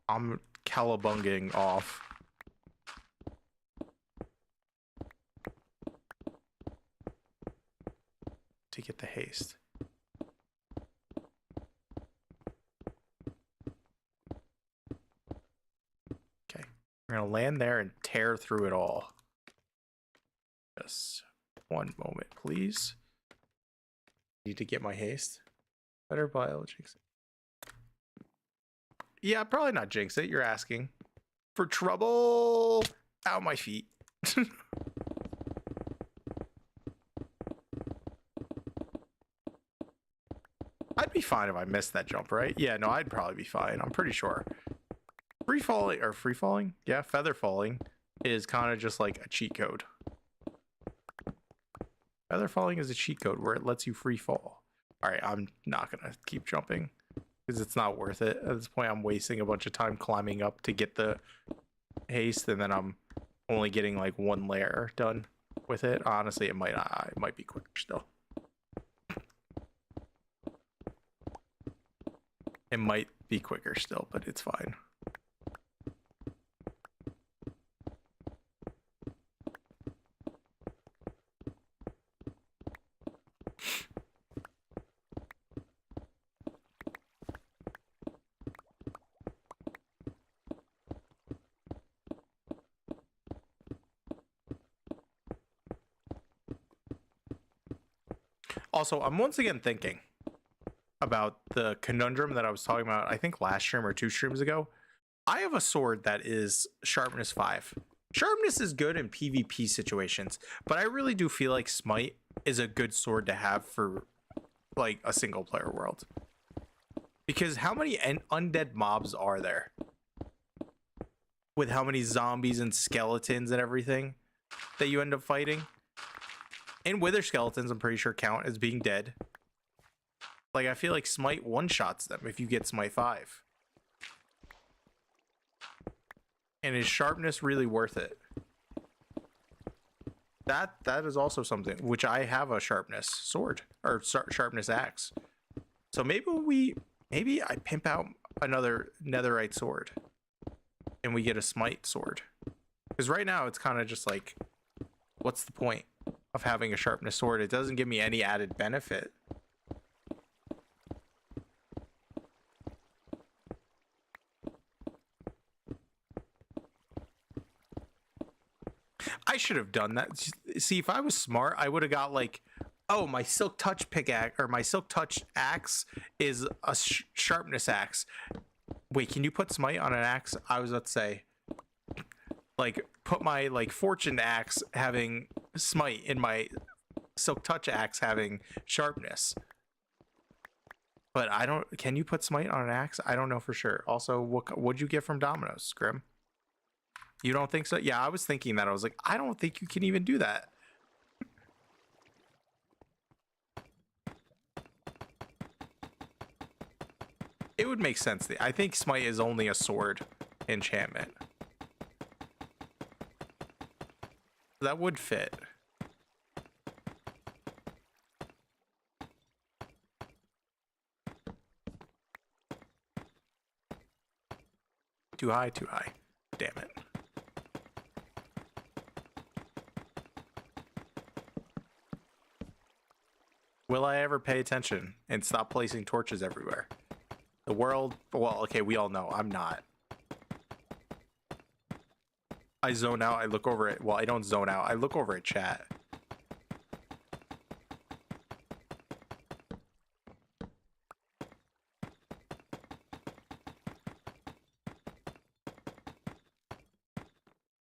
S1: I'm cowabunging off. To get the haste. Okay, we're gonna land there and tear through it all. Just one moment, please. Need to get my haste. Better bio jinx it. Yeah, probably not jinx it. You're asking for trouble. Ow, my feet. I'd be fine if I missed that jump, right? Yeah, no, I'd probably be fine. I'm pretty sure. Free falling? Yeah, feather falling is kind of just like a cheat code. Feather falling is a cheat code where it lets you free fall. All right, I'm not gonna keep jumping because it's not worth it. At this point, I'm wasting a bunch of time climbing up to get the haste, and then I'm only getting like one layer done with it. Honestly, it might be quicker still. It might be quicker still, but it's fine. Also, I'm once again thinking about the conundrum that I was talking about, I think last stream or 2 streams ago. I have a sword that is sharpness 5. Sharpness is good in PvP situations, but I really do feel like smite is a good sword to have for like a single player world. Because how many undead mobs are there? With how many zombies and skeletons and everything that you end up fighting? And wither skeletons, I'm pretty sure, count as being dead. Like, I feel like smite one-shots them if you get smite 5. And is sharpness really worth it? That is also something, which I have a sharpness sword, or sharpness axe. So maybe I pimp out another netherite sword and we get a smite sword. Because right now it's kind of just like, what's the point of having a sharpness sword? It doesn't give me any added benefit. I should have done that. See, if I was smart, I would have got like, oh, my silk touch pickaxe or my silk touch axe is a sharpness axe. Wait, can you put smite on an axe? I was about to say, like, put my like fortune axe having smite in my silk touch axe having sharpness. But I don't. Can you put smite on an axe? I don't know for sure. Also, what'd you get from Domino's, Grim? You don't think so? Yeah, I was thinking that. I was like, I don't think you can even do that. It would make sense. I think smite is only a sword enchantment. That would fit. Too high, too high. Damn it. Will I ever pay attention and stop placing torches everywhere? The world, well, okay, we all know I'm not. I zone out, I look over it. Well, I don't zone out, I look over at chat.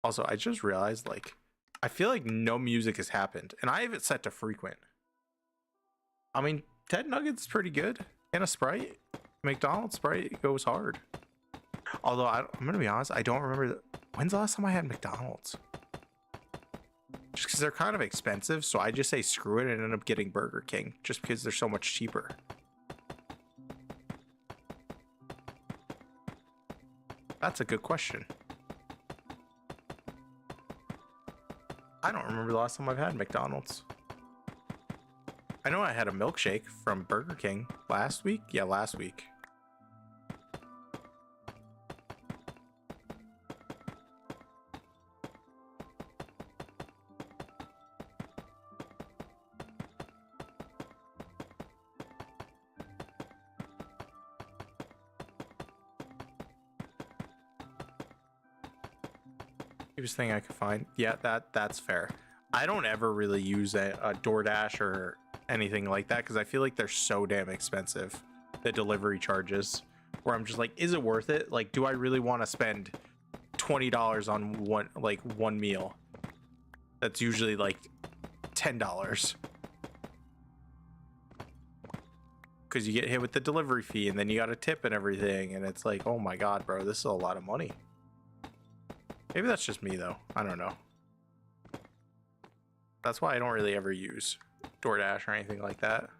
S1: Also, I just realized, like, I feel like no music has happened, and I have it set to frequent. I mean, Ted Nugget's pretty good. And a Sprite. McDonald's Sprite goes hard. Although, I'm going to be honest, I don't remember. When's the last time I had McDonald's? Just because they're kind of expensive, so I just say screw it and end up getting Burger King. Just because they're so much cheaper. That's a good question. I don't remember the last time I've had McDonald's. I know I had a milkshake from Burger King last week. Yeah, last week. Cheapest thing I could find. Yeah, that's fair. I don't ever really use a DoorDash or anything like that because I feel like they're so damn expensive, the delivery charges, where I'm just like, is it worth it? Like, do I really want to spend $20 on one meal that's usually like $10 because you get hit with the delivery fee and then you got a tip and everything, and it's like, oh my god, bro, this is a lot of money. Maybe that's just me though, I don't know. That's why I don't really ever use DoorDash or anything like that.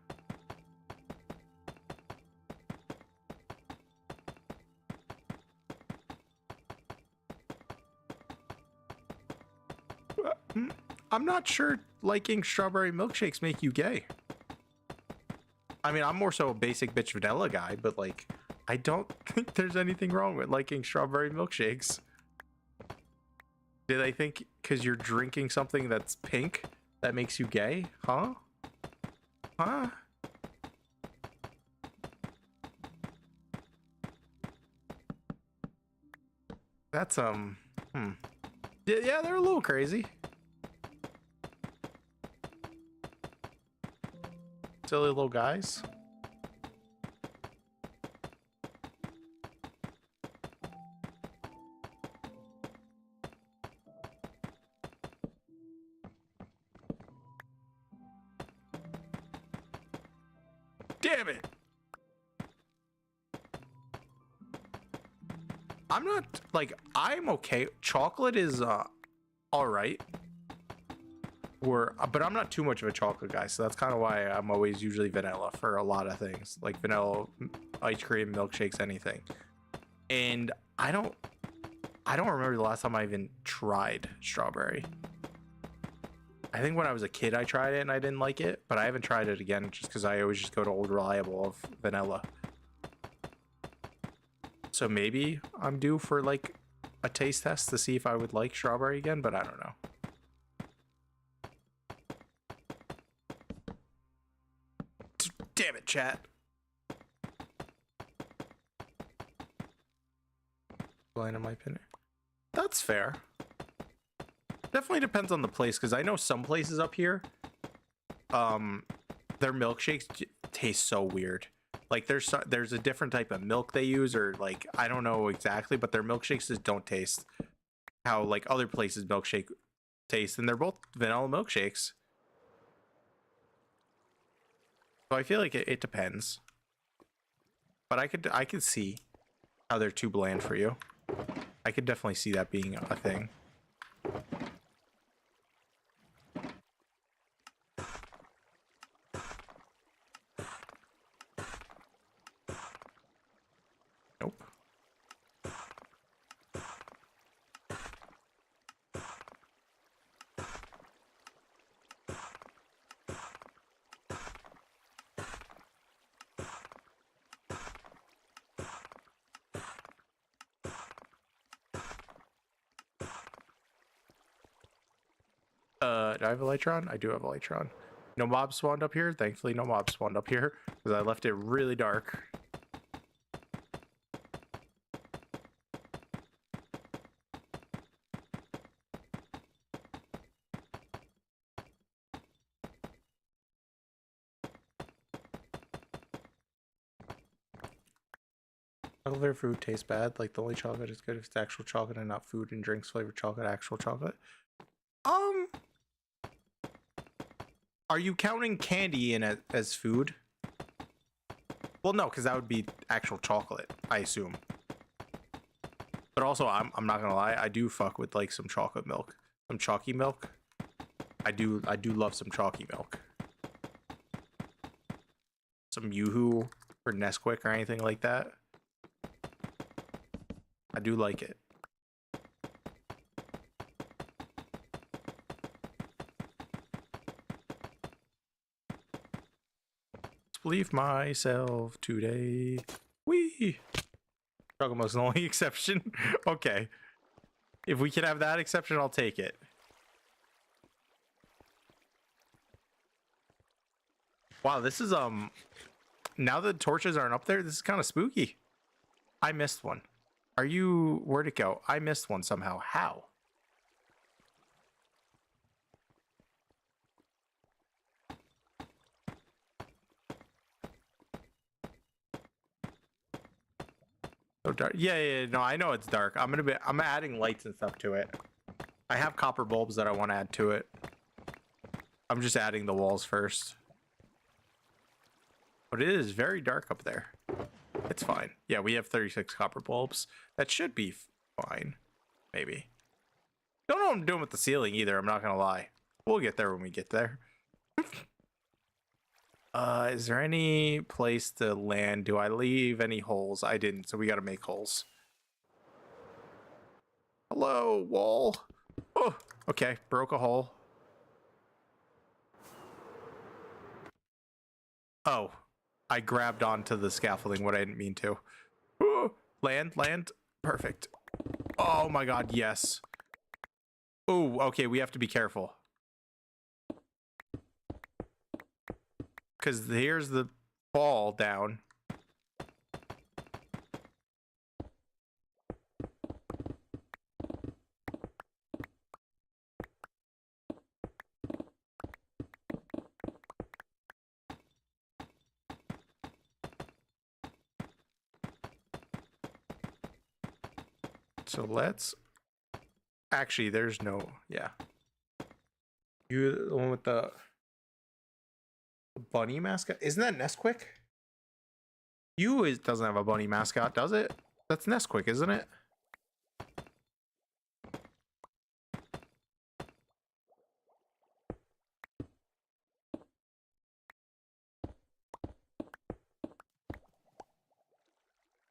S1: I'm not sure liking strawberry milkshakes make you gay. I mean, I'm more so a basic bitch vanilla guy, but like, I don't think there's anything wrong with liking strawberry milkshakes. Did I think because you're drinking something that's pink that makes you gay? Huh? Huh? That's yeah, they're a little crazy. Silly little guys. Damn it. I'm not like, I'm okay. Chocolate is all right. But I'm not too much of a chocolate guy, so that's kind of why I'm always usually vanilla for a lot of things, like vanilla ice cream, milkshakes, anything. And I don't remember the last time I even tried strawberry. I think when I was a kid I tried it and I didn't like it, but I haven't tried it again just because I always just go to Old Reliable of vanilla. So maybe I'm due for like a taste test to see if I would like strawberry again, but I don't know. Damn it, chat. Line in my opinion. That's fair. Definitely depends on the place, because I know some places up here, their milkshakes taste so weird. Like there's a different type of milk they use, or like I don't know exactly, but their milkshakes just don't taste how like other places milkshake taste, and they're both vanilla milkshakes. So I feel like it depends. But I could see how they're too bland for you. I could definitely see that being a thing. Nope. Do I have a Elytron? I do have a Elytron. No mobs spawned up here. Thankfully, no mobs spawned up here because I left it really dark. Chocolate flavored food tastes bad. Like the only chocolate is good if it's actual chocolate and not food and drinks flavored chocolate, actual chocolate. Are you counting candy in it as food? Well, no, because that would be actual chocolate, I assume. But also, I'm not gonna lie, I do fuck with like some chocolate milk, some chalky milk. I do love some chalky milk. Some Yoo-Hoo or Nesquik or anything like that. I do like it. Believe myself today. Wee. Chocolate milk's the only exception. Okay. If we can have that exception, I'll take it. Wow, this is now the torches aren't up there, this is kind of spooky. I missed one. Are you, where'd it go? I missed one somehow. How? So dark. Yeah, no, I know it's dark. I'm adding lights and stuff to it. I have copper bulbs that I want to add to it. I'm just adding the walls first. But it is very dark up there. It's fine. Yeah, we have 36 copper bulbs. That should be fine. Maybe. Don't know what I'm doing with the ceiling either, I'm not gonna lie. We'll get there when we get there. Is there any place to land? Do I leave any holes? I didn't, so we gotta make holes. Hello, wall. Oh, okay, broke a hole. Oh, I grabbed onto the scaffolding, what I didn't mean to. Oh, land, perfect. Oh my god, yes. Oh, okay, we have to be careful. Because here's the fall down. So let's... Actually, there's no... Yeah. You the one with the bunny mascot? Isn't that Nesquik? Doesn't have a bunny mascot, does it? That's Nesquik, isn't it?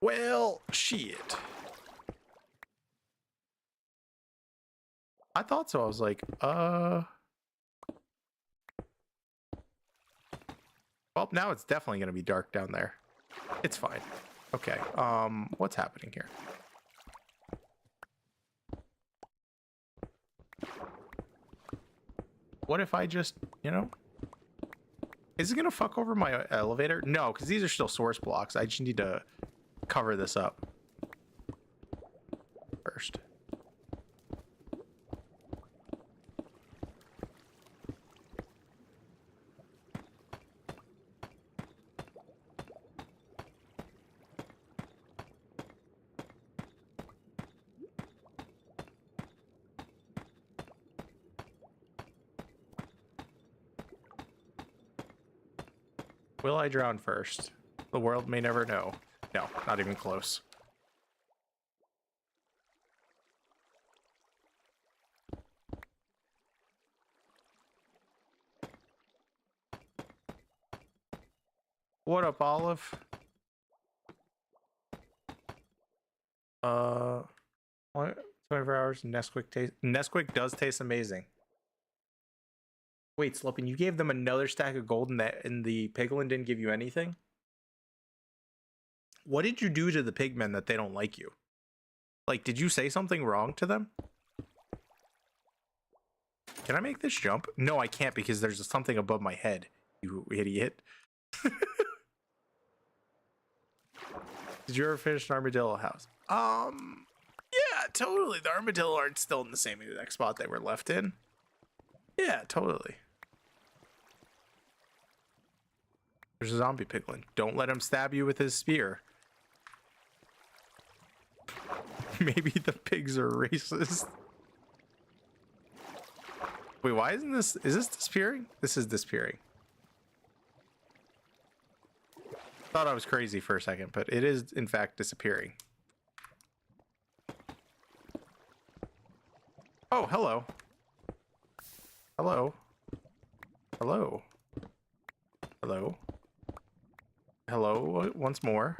S1: Well, shit. I thought so. I was like, well, now it's definitely going to be dark down there. It's fine. Okay. What's happening here? What if I just, you know, is it going to fuck over my elevator? No, because these are still source blocks. I just need to cover this up first. Will I drown first? The world may never know. No, not even close. What up, Olive? 24 hours. Nesquik does taste amazing. Wait, Slopin, you gave them another stack of gold and the piglin didn't give you anything? What did you do to the pigmen that they don't like you? Like, did you say something wrong to them? Can I make this jump? No, I can't because there's something above my head, you idiot. Did you ever finish an armadillo house? Yeah, totally. The armadillo aren't still in the same exact spot they were left in. Yeah, totally. There's a zombie piglin. Don't let him stab you with his spear. Maybe the pigs are racist. Wait, why isn't this... Is this disappearing? This is disappearing. Thought I was crazy for a second, but it is, in fact, disappearing. Oh, hello. Hello. Hello. Hello. Hello, once more.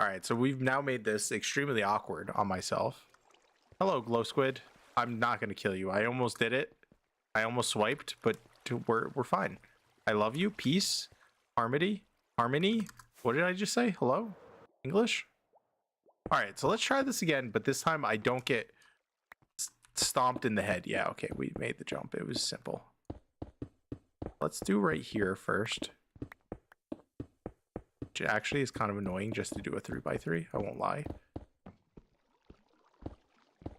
S1: Alright, so we've now made this extremely awkward on myself. Hello, glow squid. I'm not going to kill you. I almost did it. I almost swiped, but we're fine. I love you. Peace. Harmony. Harmony. What did I just say? Hello? English? Alright, so let's try this again, but this time I don't get stomped in the head. Yeah, okay, we made the jump. It was simple. Let's do right here first. Which actually is kind of annoying just to do a 3x3. I won't lie.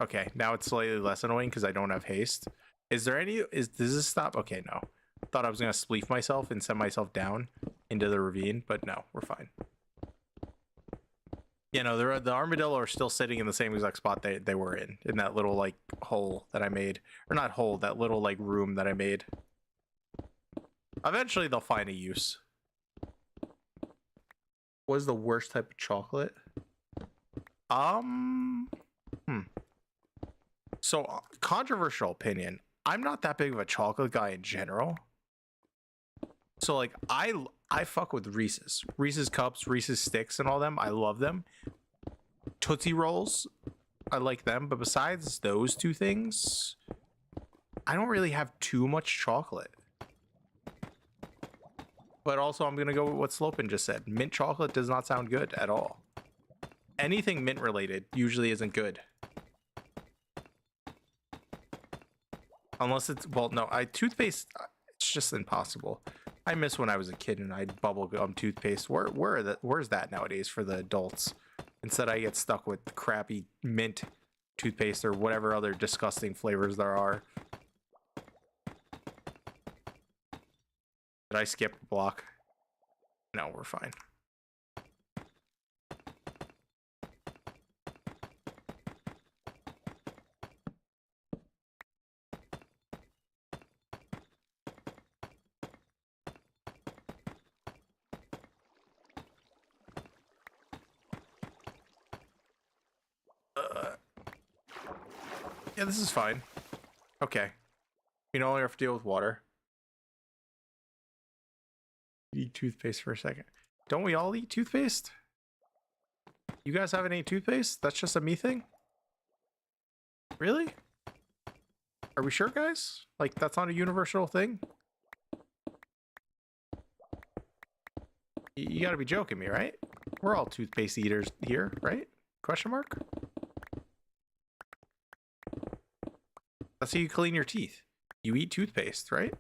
S1: Okay, now it's slightly less annoying because I don't have haste. Is there any... Does this stop? Okay, no. Thought I was going to spleef myself and send myself down into the ravine, but no, we're fine. You know, the armadillo are still sitting in the same exact spot they were in that little, like, hole that I made. Or not hole, that little, like, room that I made. Eventually, they'll find a use. What is the worst type of chocolate? So, controversial opinion. I'm not that big of a chocolate guy in general. So like I fuck with Reese's Cups, Reese's Sticks, and all them. I love them. Tootsie Rolls, I like them. But besides those two things, I don't really have too much chocolate. But also, I'm gonna go with what Slopin just said. Mint chocolate does not sound good at all. Anything mint related usually isn't good. Unless it's, well, no, toothpaste, it's just impossible. I miss when I was a kid and I had bubblegum toothpaste. Where's that nowadays for the adults? Instead, I get stuck with crappy mint toothpaste or whatever other disgusting flavors there are. Did I skip a block? No, we're fine. Yeah, this is fine. Okay. You no longer have to deal with water. Eat toothpaste for a second. Don't we all eat toothpaste? You guys haven't ate toothpaste? That's just a me thing? Really? Are we sure, guys? Like, that's not a universal thing? You gotta be joking me, right? We're all toothpaste eaters here, right? Question mark? That's how you clean your teeth. You eat toothpaste, right?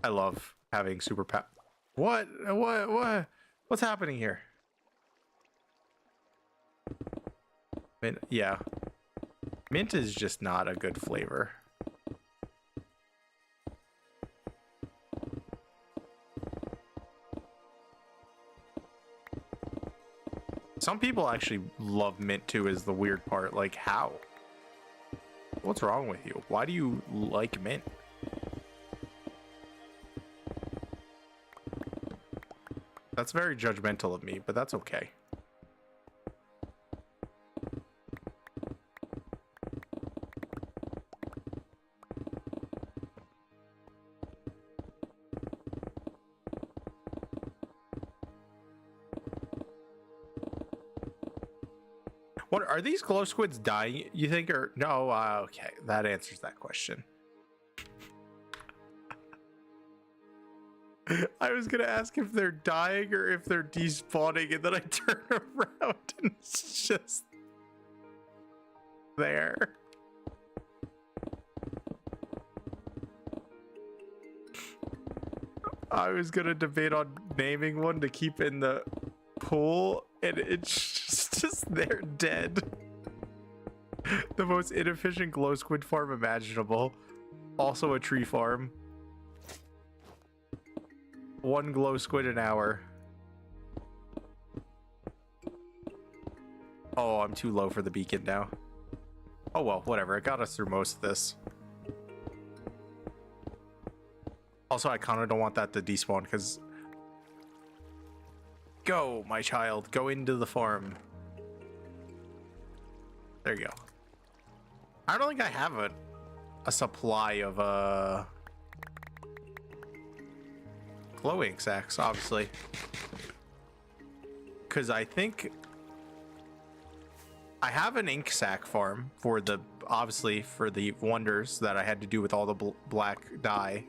S1: I love having superpower. What's happening here? Mint, yeah. Mint is just not a good flavor. Some people actually love mint too, is the weird part. Like, how? What's wrong with you? Why do you like mint? That's very judgmental of me, but that's okay. What are these glow squids dying, you think, or no? Okay, that answers that question. I was gonna ask if they're dying or if they're despawning, and then I turn around and it's just there. I was gonna debate on naming one to keep in the pool, and it's just they're dead. The most inefficient glow squid farm imaginable. Also a tree farm. One glow squid an hour. Oh, I'm too low for the beacon now. Oh well, whatever. It got us through most of this. Also, I kind of don't want that to despawn because... Go, my child. Go into the farm. There you go. I don't think I have a supply of glowing sacks, obviously. Because I think I have an ink sack farm for the, obviously, for the wonders that I had to do with all the black dye.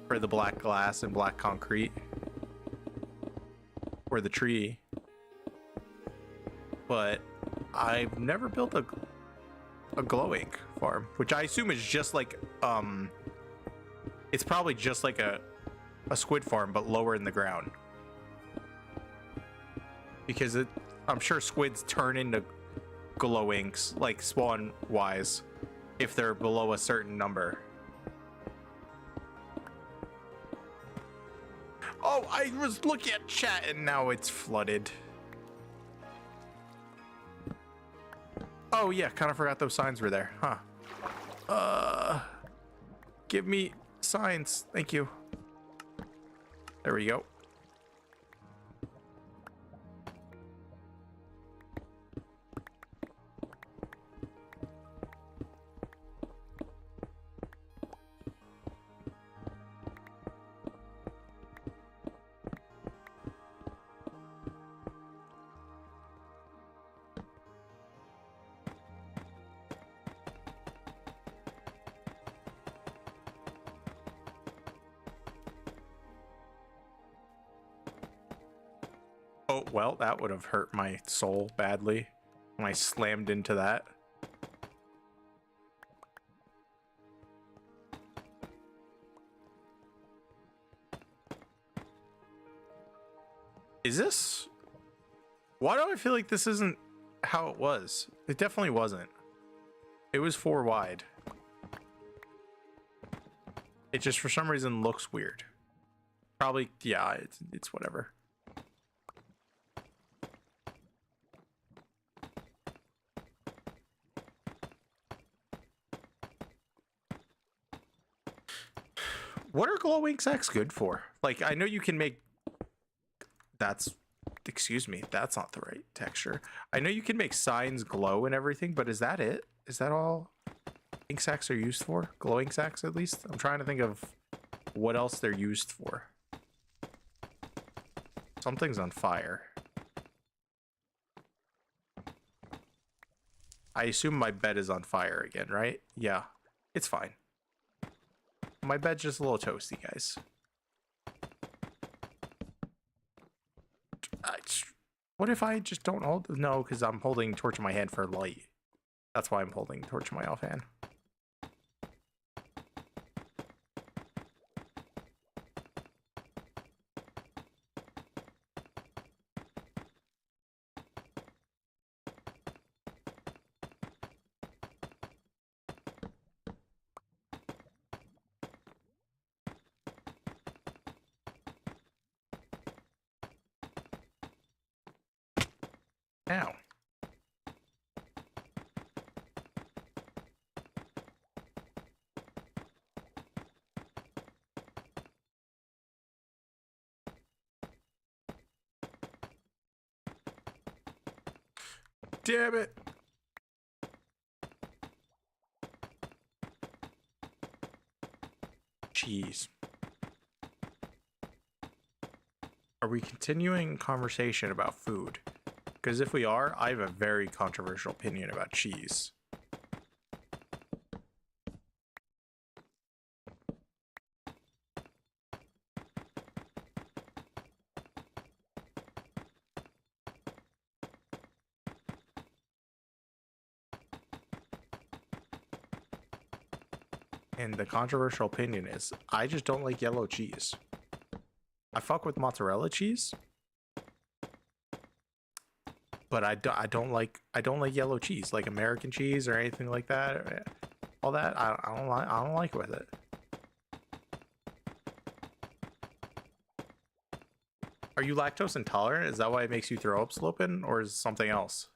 S1: For the black glass and black concrete. For the tree. But I've never built a glow ink farm, which I assume is just like, it's probably just like a squid farm, but lower in the ground. Because I'm sure squids turn into glow inks, like spawn wise, if they're below a certain number. Oh, I was looking at chat and now it's flooded. Oh yeah, kind of forgot those signs were there, huh? Give me signs, thank you. There we go. Oh, well, that would have hurt my soul badly when I slammed into that. Is this? Why do I feel like this isn't how it was? It definitely wasn't. It was 4 wide. It just for some reason looks weird. Probably, yeah, it's whatever. What are glowing sacks good for? Like, I know you can make... That's... Excuse me, that's not the right texture. I know you can make signs glow and everything, but is that it? Is that all ink sacks are used for? Glowing sacks, at least? I'm trying to think of what else they're used for. Something's on fire. I assume my bed is on fire again, right? Yeah, it's fine. My bed's just a little toasty, guys. What if I just don't hold? No, because I'm holding torch in my hand for light. That's why I'm holding torch in my offhand. Ow. Damn it. Jeez. Are we continuing conversation about food? Because if we are, I have a very controversial opinion about cheese. And the controversial opinion is, I just don't like yellow cheese. I fuck with mozzarella cheese, but I don't like yellow cheese, like American cheese or anything like that. All that I don't like with it. Are you lactose intolerant? Is that why it makes you throw up, Slopin, or is it something else?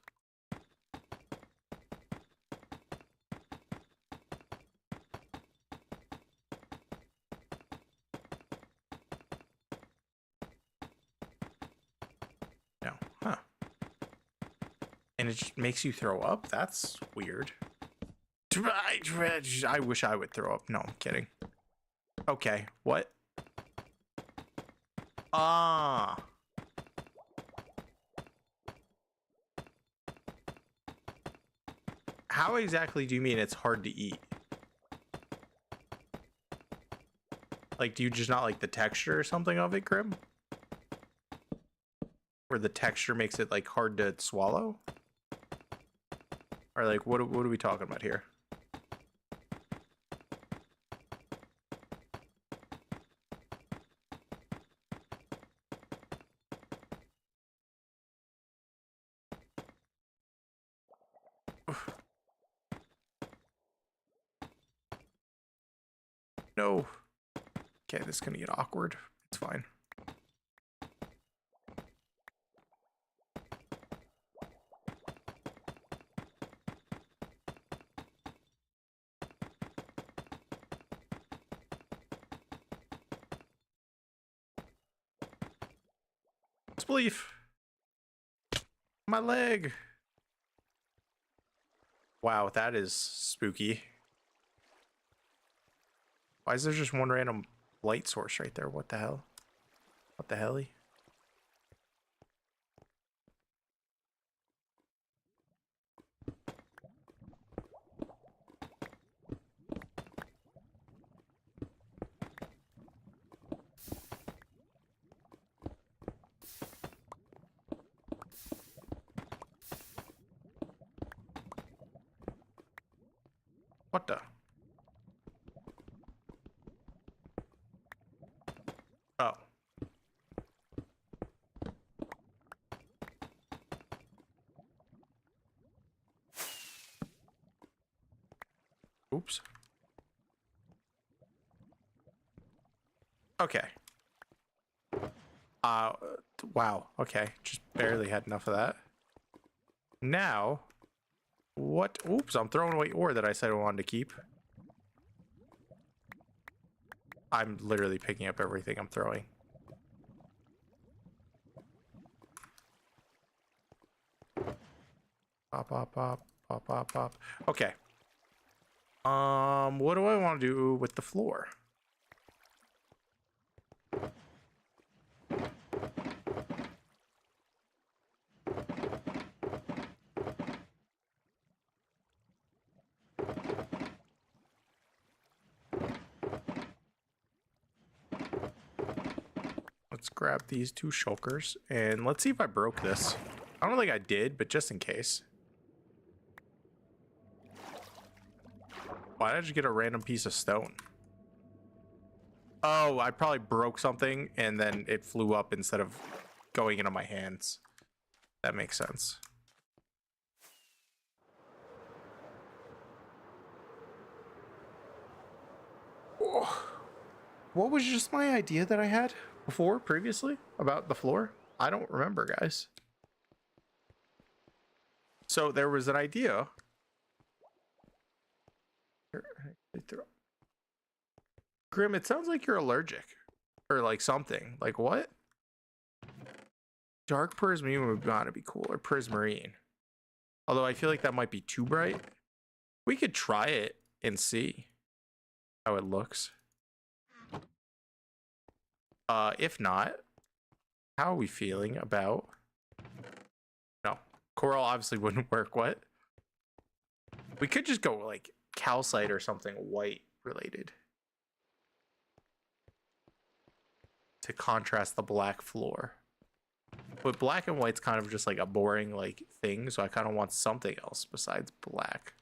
S1: No, huh? And it just makes you throw up? That's weird. I wish I would throw up. No, I'm kidding. Okay, what? Ah. How exactly do you mean it's hard to eat? Like, do you just not like the texture or something of it, Grim? Or the texture makes it, like, hard to swallow? Or, like, what are we talking about here? No. Okay, this is gonna get awkward. It's fine. Spleef. My leg. Wow, that is spooky. Why is there just one random light source right there? What the hell? What the helly? What the? Oh. Oops. Okay. Wow. Okay. Just barely had enough of that. Now, what? Oops, I'm throwing away ore that I said I wanted to keep. I'm literally picking up everything I'm throwing. Pop, pop, pop, pop, pop, pop. Okay. What do I want to do with the floor? Let's grab these 2 shulkers and let's see if I broke this. I don't think I did, but just in case. Why did I just get a random piece of stone? Oh, I probably broke something and then it flew up instead of going into my hands. That makes sense. Oh. What was just my idea that I had before, previously, about the floor? I don't remember, guys. So there was an idea. Grim, it sounds like you're allergic. Or like something. Like what? Dark prismarine would gotta be cool. Or prismarine. Although I feel like that might be too bright. We could try it and see how it looks. If not, how are we feeling about... No. Coral obviously wouldn't work. What? We could just go like calcite or something white related. To contrast the black floor. But black and white's kind of just like a boring like thing, so I kind of want something else besides black.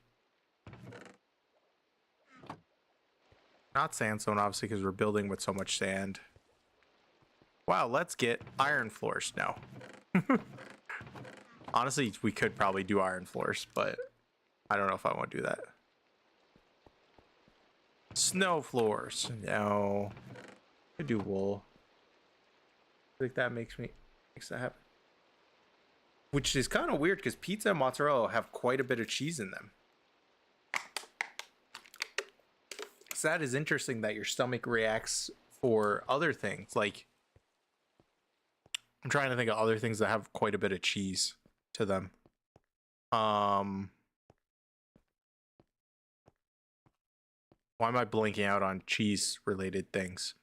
S1: Not sandstone, obviously, because we're building with so much sand. Wow, let's get iron floors now. Honestly, we could probably do iron floors, but I don't know if I want to do that. Snow floors. No. I could do wool. I think that makes that happen. Which is kind of weird because pizza and mozzarella have quite a bit of cheese in them. So that is interesting that your stomach reacts for other things. Like, I'm trying to think of other things that have quite a bit of cheese to them. Why am I blanking out on cheese related things?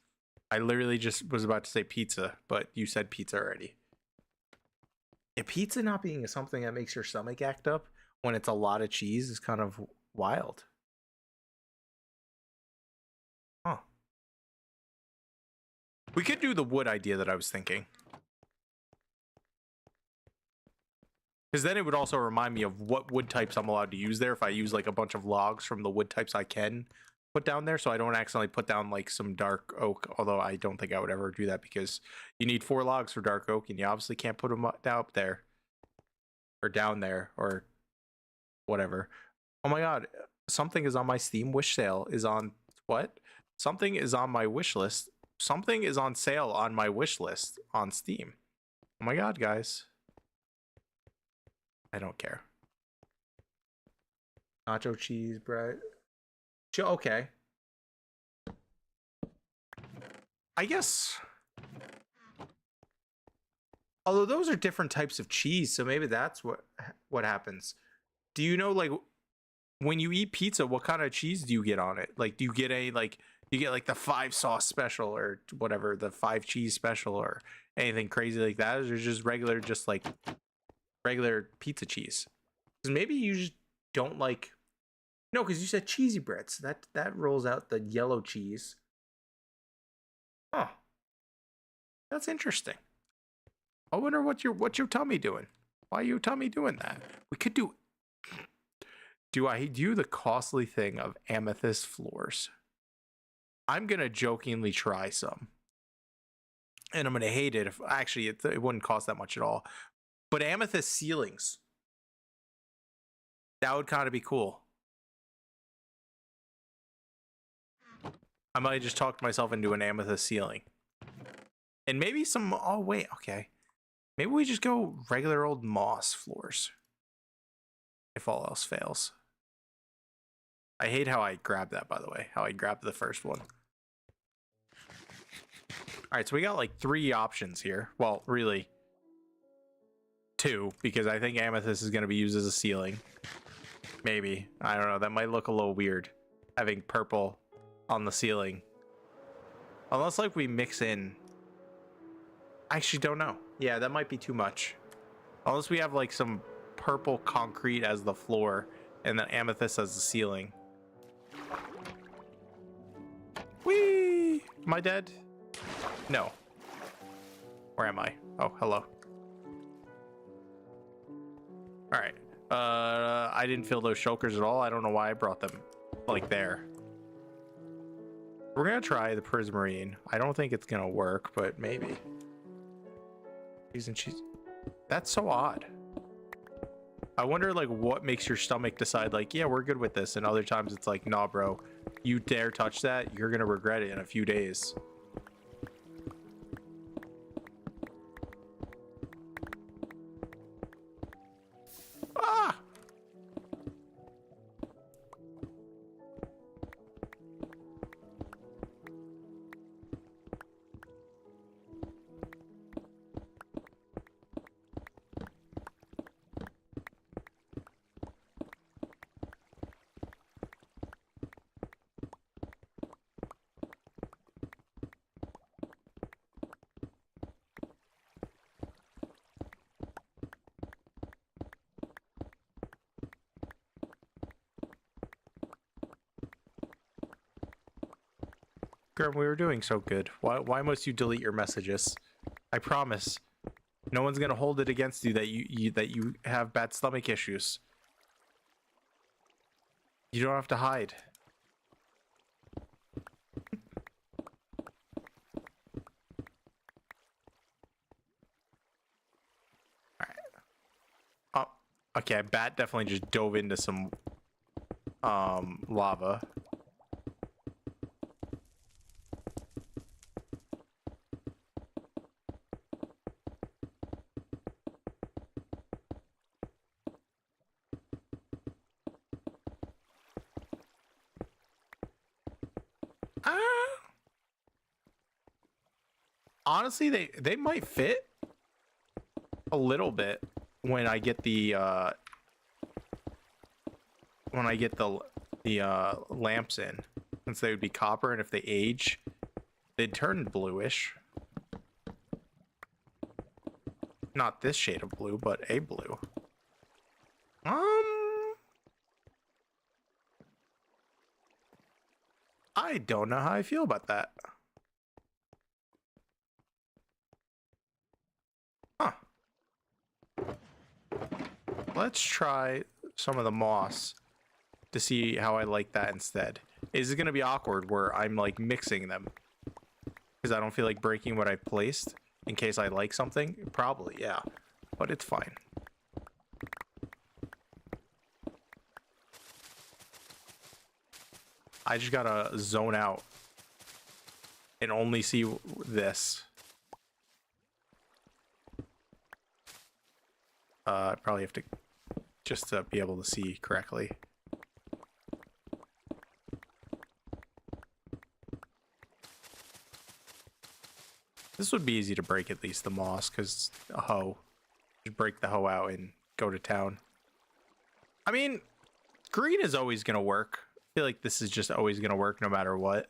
S1: I literally just was about to say pizza, but you said pizza already. Yeah, pizza not being something that makes your stomach act up when it's a lot of cheese is kind of wild. Huh. We could do the wood idea that I was thinking. Because then it would also remind me of what wood types I'm allowed to use there if I use like a bunch of logs from the wood types I can put down there, so I don't accidentally put down like some dark oak, although I don't think I would ever do that because you need 4 logs for dark oak and you obviously can't put them up there or down there or whatever. Oh my god, something is on my Steam wish sale is on what? Something is on my wish list. Something is on sale on my wish list on Steam. Oh my god, guys. I don't care. Nacho cheese bread. Okay. I guess. Although those are different types of cheese, so maybe that's what happens. Do you know, like, when you eat pizza, what kind of cheese do you get on it? Like, do you get you get like the 5 sauce special or whatever, the 5 cheese special or anything crazy like that? Or is it just regular, just like regular pizza cheese? Because maybe you just don't like... No, because you said cheesy breads. That rolls out the yellow cheese. Huh. That's interesting. I wonder what's your tummy doing. Why are your tummy doing that? We could do do I do the costly thing of amethyst floors? I'm gonna jokingly try some, and I'm gonna hate it if actually it wouldn't cost that much at all. But amethyst ceilings, that would kind of be cool. I might just talk myself into an amethyst ceiling, and maybe some. Oh wait, okay. Maybe we just go regular old moss floors, if all else fails. I hate how I grabbed that, by the way. How I grabbed the first one. All right, so we got like 3 options here. Well, really 2, because I think amethyst is going to be used as a ceiling. Maybe. I don't know. That might look a little weird, having purple on the ceiling. Unless like we mix in. I actually don't know. Yeah, that might be too much. Unless we have like some purple concrete as the floor and then amethyst as the ceiling. Whee! Am I dead? No. Where am I? Oh, hello. All right. I didn't fill those shulkers at all. I don't know why I brought them like there. We're gonna try the prismarine. I don't think it's gonna work, but maybe. That's so odd. I wonder like what makes your stomach decide like, yeah, we're good with this, and other times it's like, nah, bro, you dare touch that, you're gonna regret it in a few days. Ah! Grim, we were doing so good. Why must you delete your messages? I promise, no one's gonna hold it against you that you have bad stomach issues. You don't have to hide. All right. Oh, okay. Bat definitely just dove into some lava. Honestly, they might fit a little bit when I get the lamps in, since they would be copper, and if they age, they'd turn bluish. Not this shade of blue, but a blue. I don't know how I feel about that. Huh. Let's try some of the moss to see how I like that instead. Is it going to be awkward where I'm like mixing them? Because I don't feel like breaking what I've placed in case I like something? Probably, yeah. But it's fine. I just gotta zone out and only see this. Probably have to just to be able to see correctly. This would be easy to break, at least the moss, because a hoe. Just break the hoe out and go to town. I mean, green is always gonna work. I feel like this is just always gonna work no matter what.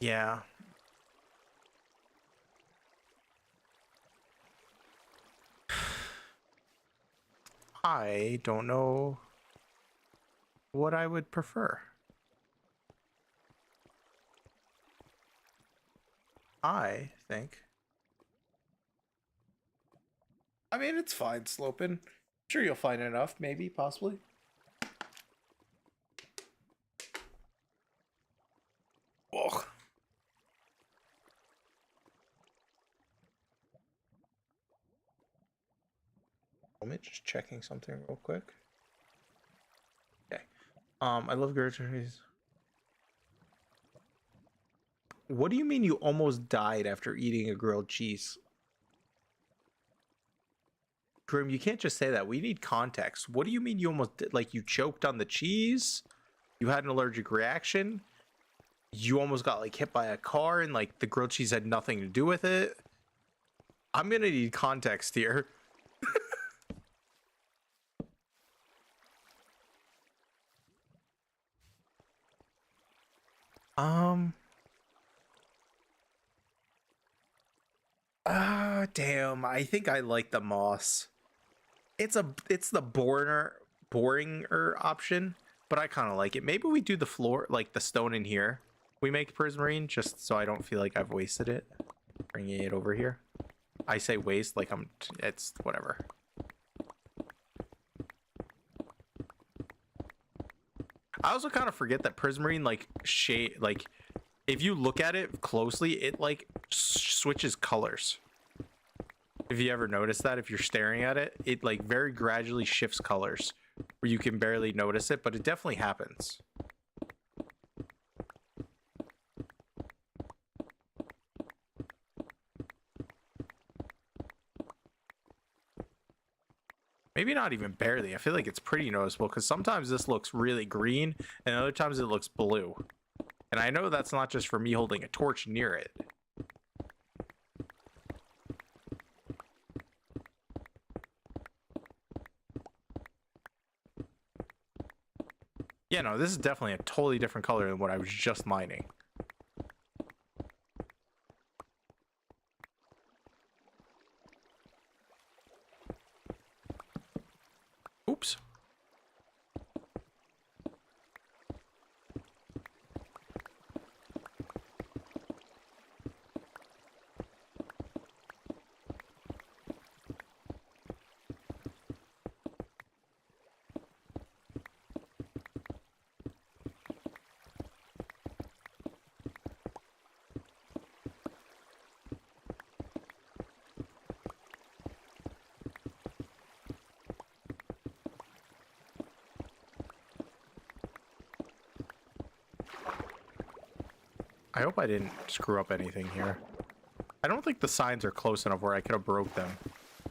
S1: Yeah. I don't know what I would prefer. I think. I mean, it's fine sloping. Sure, you'll find enough, maybe, possibly. Ugh. Let me just checking something real quick. Okay. I love groceries. What do you mean you almost died after eating a grilled cheese? Grim, you can't just say that. We need context. What do you mean you almost did? Like, you choked on the cheese? You had an allergic reaction? You almost got, like, hit by a car and, like, the grilled cheese had nothing to do with it? I'm gonna need context here. Damn. I think I like the moss. It's the boringer option, but I kind of like it. Maybe we do the floor, like the stone in here. We make prismarine just so I don't feel like I've wasted it. Bringing it over here. I say waste like it's whatever. I also kind of forget that prismarine, like, shade, like, if you look at it closely, it like switches colors. If you ever notice that, if you're staring at it, it like very gradually shifts colors where you can barely notice it, but it definitely happens. Maybe not even barely. I feel like it's pretty noticeable because sometimes this looks really green and other times it looks blue. And I know that's not just for me holding a torch near it. Yeah, no, this is definitely a totally different color than what I was just mining. Oops. I hope I didn't screw up anything here. I don't think the signs are close enough where I could have broke them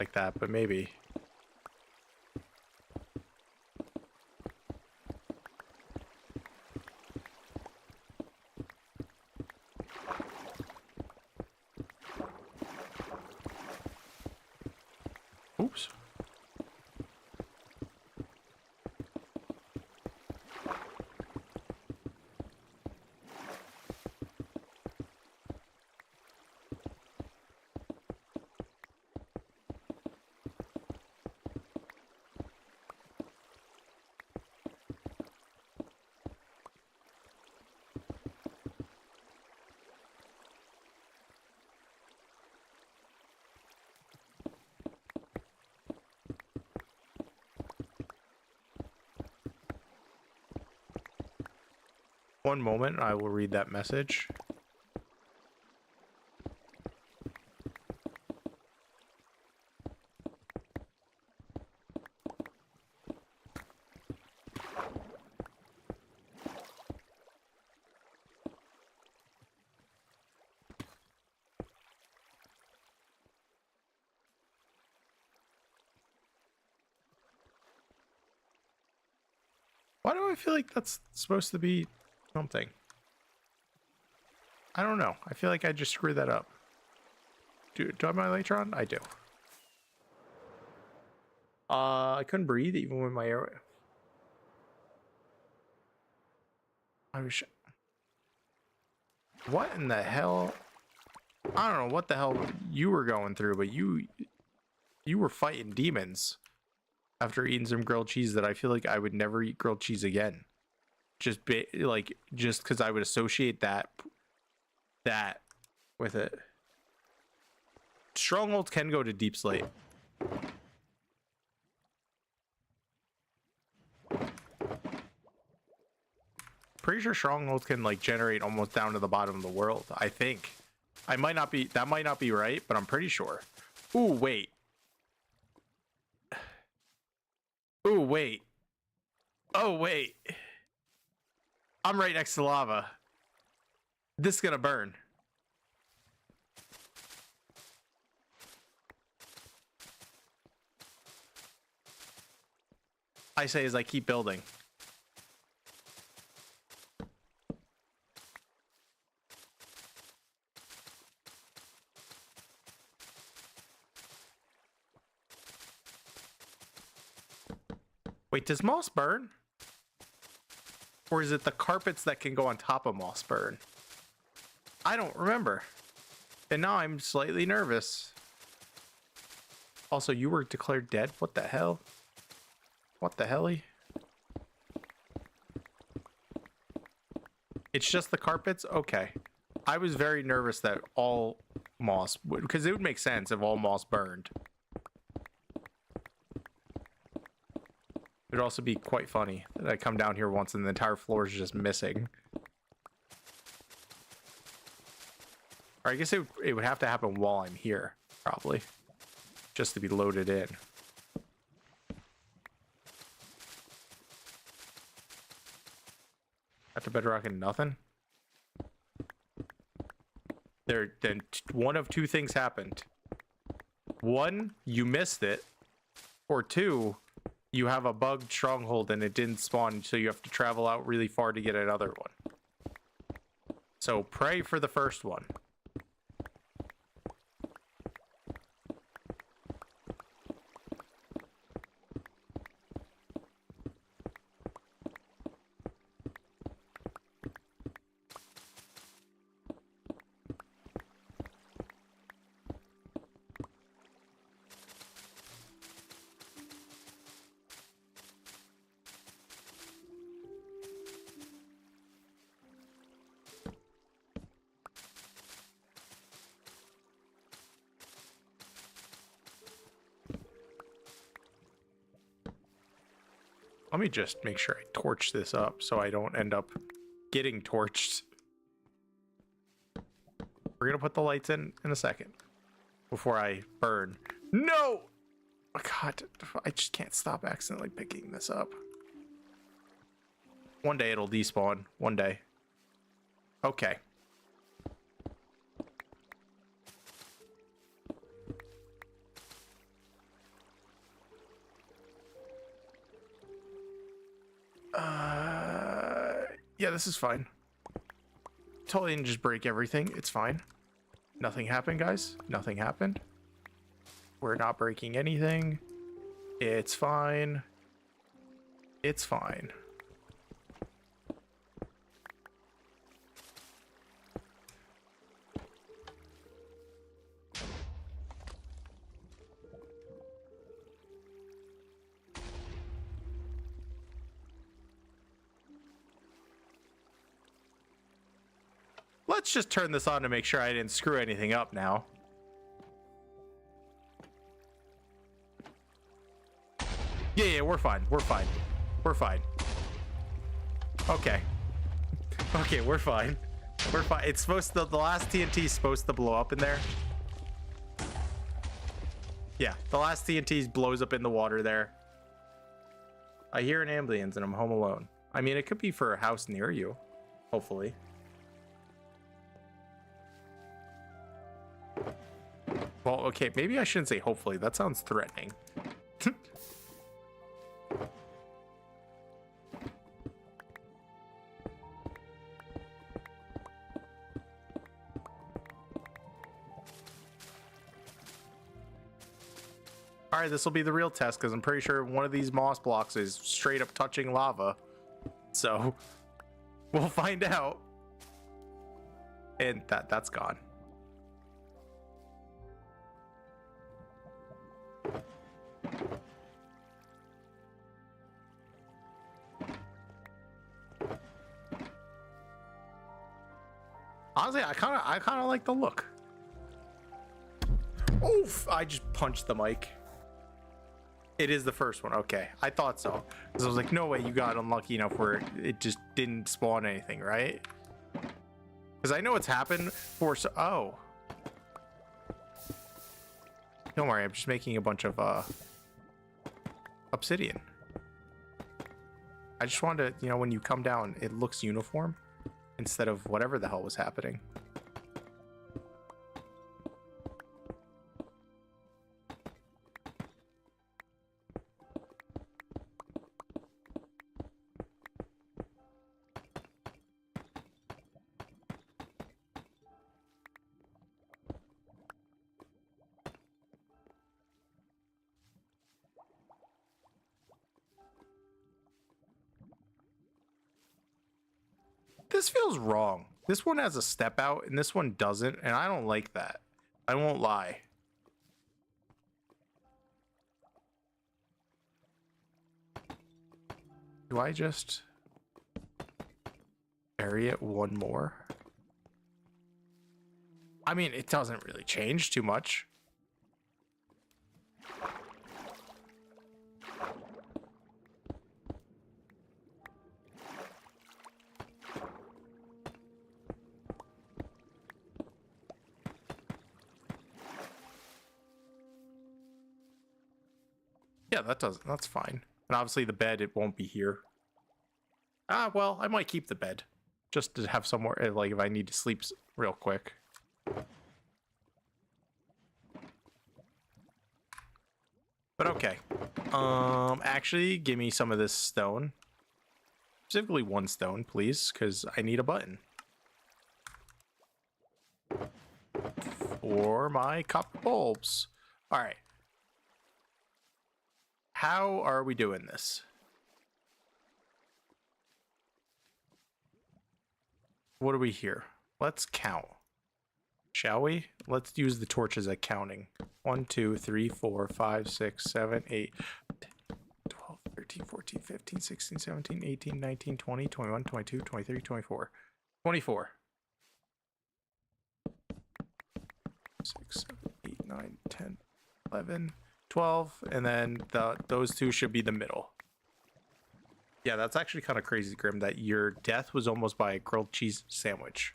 S1: like that, but maybe. Oops. One moment, I will read that message. Why do I feel like that's supposed to be something? I don't know. I feel like I just screwed that up. Do I have my Electron? I do. I couldn't breathe even with my air. I was. What in the hell? I don't know what the hell you were going through, but you were fighting demons after eating some grilled cheese that I feel like I would never eat grilled cheese again. Just because I would associate that with it. Strongholds can go to deep slate. Pretty sure strongholds can like generate almost down to the bottom of the world. I think. I might not be. That might not be right, but I'm pretty sure. Ooh, wait. Ooh, wait. Oh, wait. I'm right next to lava. This is gonna burn. I say as I keep building. Wait, does moss burn? Or is it the carpets that can go on top of moss burn? I don't remember. And now I'm slightly nervous. Also, you were declared dead? What the hell? What the helly? It's just the carpets? Okay. I was very nervous that all moss would, because it would make sense if all moss burned. It would also be quite funny that I come down here once and the entire floor is just missing. Or I guess it would have to happen while I'm here, probably. Just to be loaded in. After bedrock and nothing? Then one of two things happened. One, you missed it. Or two, you have a bugged stronghold and it didn't spawn, so you have to travel out really far to get another one. So pray for the first one. Let me just make sure I torch this up so I don't end up getting torched. We're gonna put the lights in a second before I burn. No! Oh, God, I just can't stop accidentally picking this up. One day it'll despawn. One day. Okay. Yeah, this is fine. Totally didn't just break everything. It's fine. Nothing happened, guys. Nothing happened. We're not breaking anything. It's fine. It's fine. Let's just turn this on to make sure I didn't screw anything up now. Yeah, we're fine. We're fine. We're fine. Okay. Okay, we're fine. We're fine. It's supposed to, the last TNT is supposed to blow up in there. Yeah, the last TNT blows up in the water there. I hear an ambulance and I'm home alone. I mean, it could be for a house near you, hopefully. Well, okay, maybe I shouldn't say hopefully. That sounds threatening. All right, this will be the real test because I'm pretty sure one of these moss blocks is straight up touching lava. So we'll find out. And that's gone. Honestly, I kind of like the look. Oof! I just punched the mic. It is the first one. Okay, I thought so. Because I was like, no way, you got unlucky enough where it just didn't spawn anything, right? Because I know it's happened for so. Oh. Don't worry, I'm just making a bunch of obsidian. I just wanted to, you know, when you come down, it looks uniform instead of whatever the hell was happening. This feels wrong. This one has a step out and this one doesn't, and I don't like that. I won't lie. Do I just bury it one more? I mean, it doesn't really change too much. Yeah, that's fine. And obviously the bed, it won't be here. Ah, well, I might keep the bed just to have somewhere, like if I need to sleep real quick. But okay. Actually, give me some of this stone. Specifically one stone, please, because I need a button. For my copper bulbs. All right. How are we doing this? What are we here? Let's count. Shall we? Let's use the torches at counting. 1, 2, 3, 4, 5, 6, 7, 8, 12, 13, 14, 15, 16, 17, 18, 19, 20, 21, 22, 23, 24. 24. 6, 7, 8, 9, 10, 11, 12, and then those two should be the middle. Yeah, that's actually kind of crazy, Grim, that your death was almost by a grilled cheese sandwich.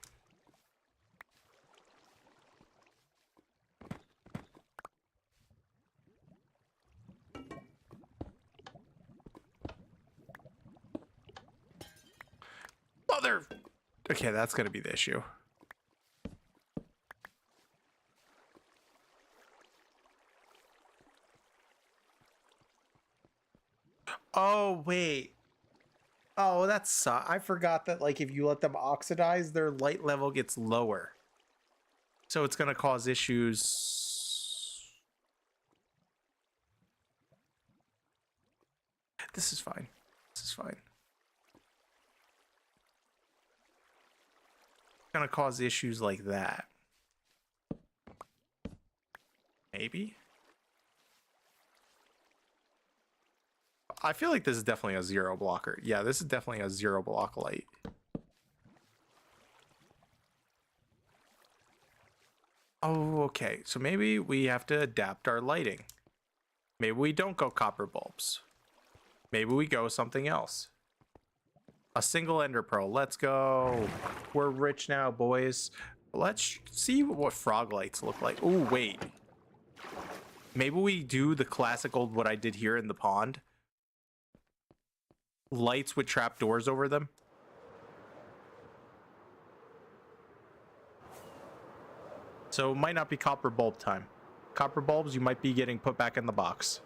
S1: Mother! Okay, that's gonna be the issue. Oh, wait. Oh, that's I forgot that, like, if you let them oxidize, their light level gets lower. So it's gonna cause issues. This is fine. This is fine. It's gonna cause issues like that. Maybe? I feel like this is definitely a zero blocker. Yeah, this is definitely a zero block light. Oh, okay. So maybe we have to adapt our lighting. Maybe we don't go copper bulbs. Maybe we go something else. A single ender pearl. Let's go. We're rich now, boys. Let's see what frog lights look like. Oh, wait. Maybe we do the classic old what I did here in the pond. Lights with trap doors over them. So it might not be copper bulb time. Copper bulbs, you might be getting put back in the box.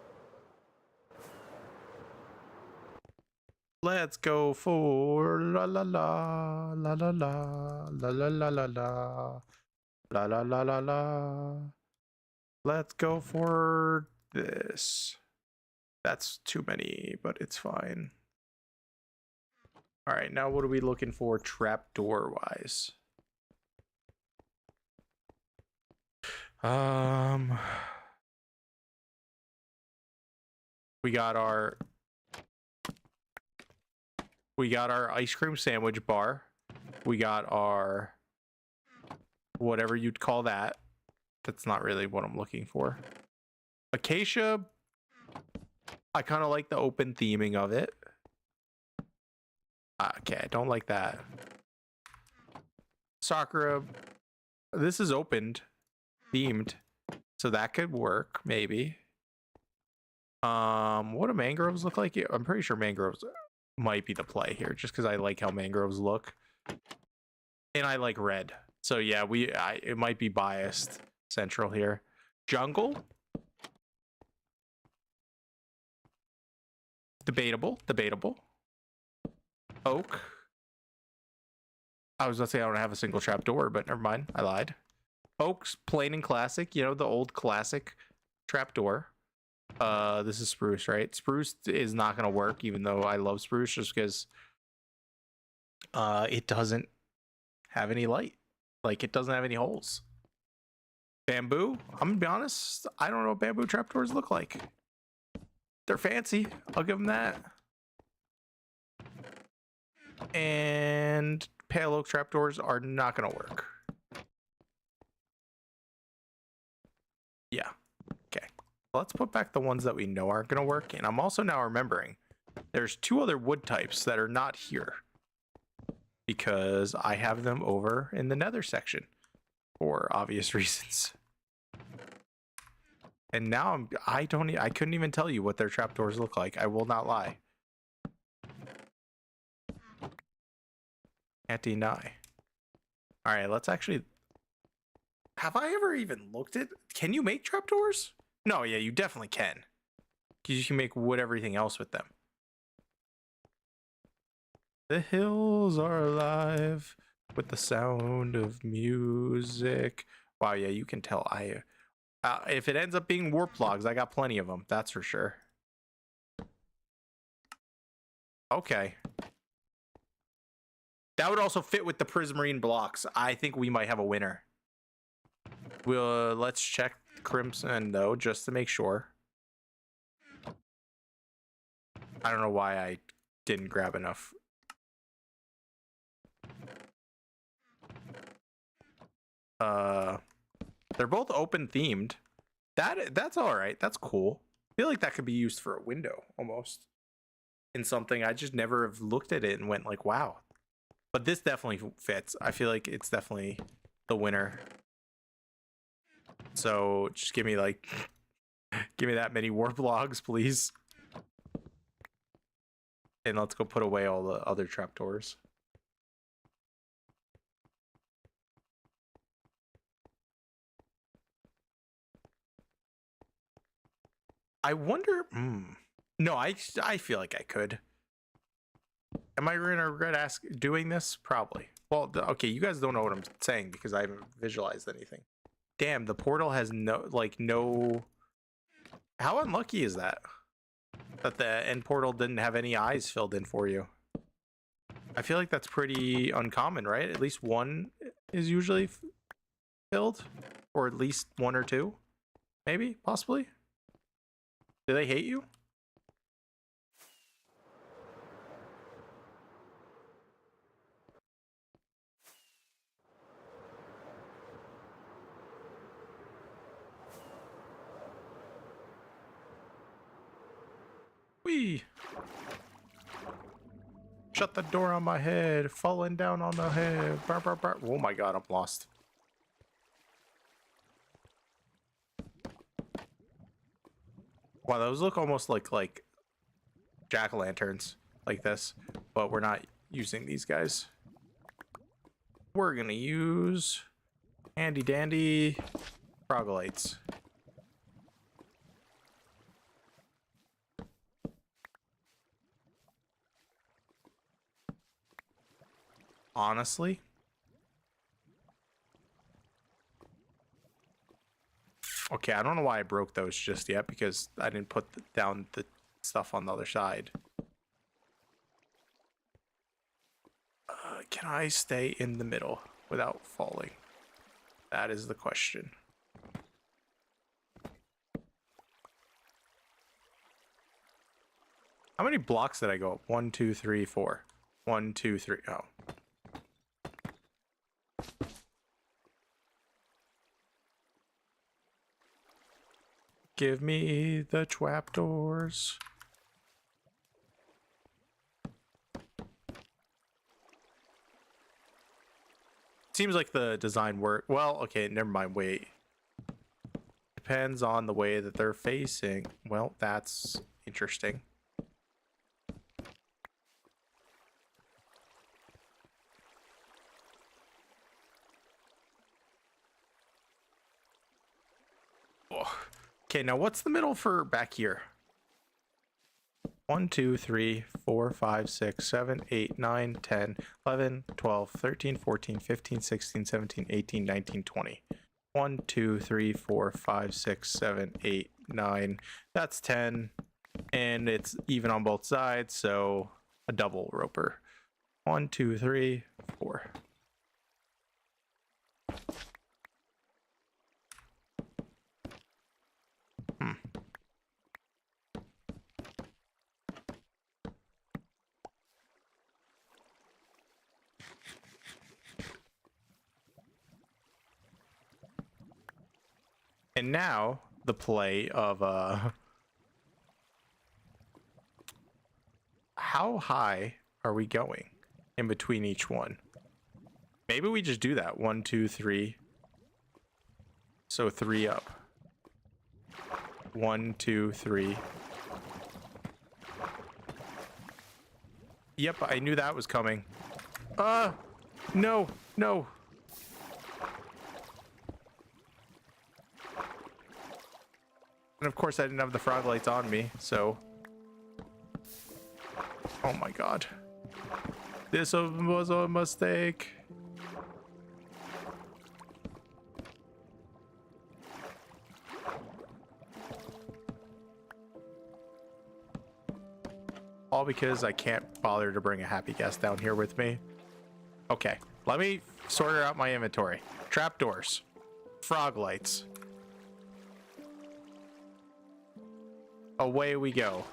S1: Let's go for la la la la la la la la la la la la la la la la. Let's go for this. That's too many, but it's fine. All right, now what are we looking for trapdoor wise? We got our ice cream sandwich bar. We got our whatever you'd call that. That's not really what I'm looking for. Acacia, I kind of like the open theming of it. Okay, I don't like that. Sakura, this is opened, themed, so that could work maybe. What do mangroves look like? I'm pretty sure mangroves might be the play here, just because I like how mangroves look, and I like red. So yeah, it might be biased central here. Jungle, debatable. Oak. I was gonna say I don't have a single trapdoor, but never mind. I lied. Oak's plain and classic, you know, the old classic trapdoor. This is spruce, right? Spruce is not gonna work, even though I love spruce, just because it doesn't have any light. Like, it doesn't have any holes. Bamboo, I'm gonna be honest, I don't know what bamboo trapdoors look like. They're fancy, I'll give them that. And pale oak trapdoors are not gonna work. Yeah, okay. Let's put back the ones that we know aren't gonna work. And I'm also now remembering there's 2 other wood types that are not here, because I have them over in the nether section for obvious reasons. And now I couldn't even tell you what their trapdoors look like. I will not lie. Can't deny. All right, let's actually. Have I ever even looked at? Can you make trapdoors? No, yeah, you definitely can. Because you can make wood everything else with them. The hills are alive with the sound of music. Wow, yeah, you can tell if it ends up being warp logs, I got plenty of them. That's for sure. Okay. That would also fit with the prismarine blocks. I think we might have a winner. Let's check Crimson though, just to make sure. I don't know why I didn't grab enough. They're both open themed. That's all right. That's cool. I feel like that could be used for a window almost in something. I just never have looked at it and went like, wow. But this definitely fits. I feel like it's definitely the winner. So just give me that many warp logs, please. And let's go put away all the other trapdoors. I wonder. No, I feel like I could. Am I gonna regret doing this? Probably. Well, okay, you guys don't know what I'm saying because I haven't visualized anything. Damn, the portal has no. How unlucky is that? That the end portal didn't have any eyes filled in for you. I feel like that's pretty uncommon, right? At least one is usually filled, or at least 1 or 2, maybe, possibly. Do they hate you? Whee! Shut the door on my head. Falling down on the head. Bar, bar, bar. Oh my god, I'm lost. Wow, those look almost like jack-o'-lanterns like this, but we're not using these guys. We're gonna use handy dandy frogolites. Honestly, okay, I don't know why I broke those just yet, because I didn't put down the stuff on the other side. Can I stay in the middle without falling? That is the question. How many blocks did I go up? 1, 2, 3, 4. 1, 2, 3. Oh. Give me the trapdoors. Seems like the design work. Well, okay, never mind. Wait. Depends on the way that they're facing. Well, that's interesting. Oh. Okay, now what's the middle for back here? 1, 2, 3, 4, 5, 6, 7, 8, 9, 10, 11, 12, 13, 14, 15, 16, 17, 18, 19, 20. 1, 2, 3, 4, 5, 6, 7, 8, 9. That's 10. And it's even on both sides, so a double roper. 1, 2, 3, 4. And now the play of how high are we going in between each one? Maybe we just do that. 1, 2, 3. So 3 up. 1, 2, 3. Yep, I knew that was coming. No, no. And of course I didn't have the frog lights on me, so. Oh my god. This was a mistake. All because I can't bother to bring a happy guest down here with me. Okay, let me sort out my inventory. Trapdoors. Frog lights. Away we go.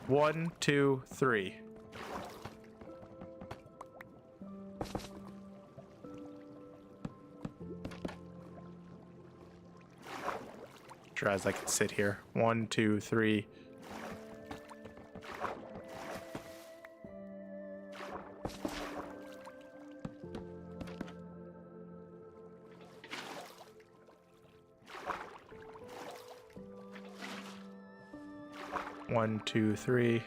S1: One, two, three. Try as I can sit here. 1, 2, 3. One, two, three.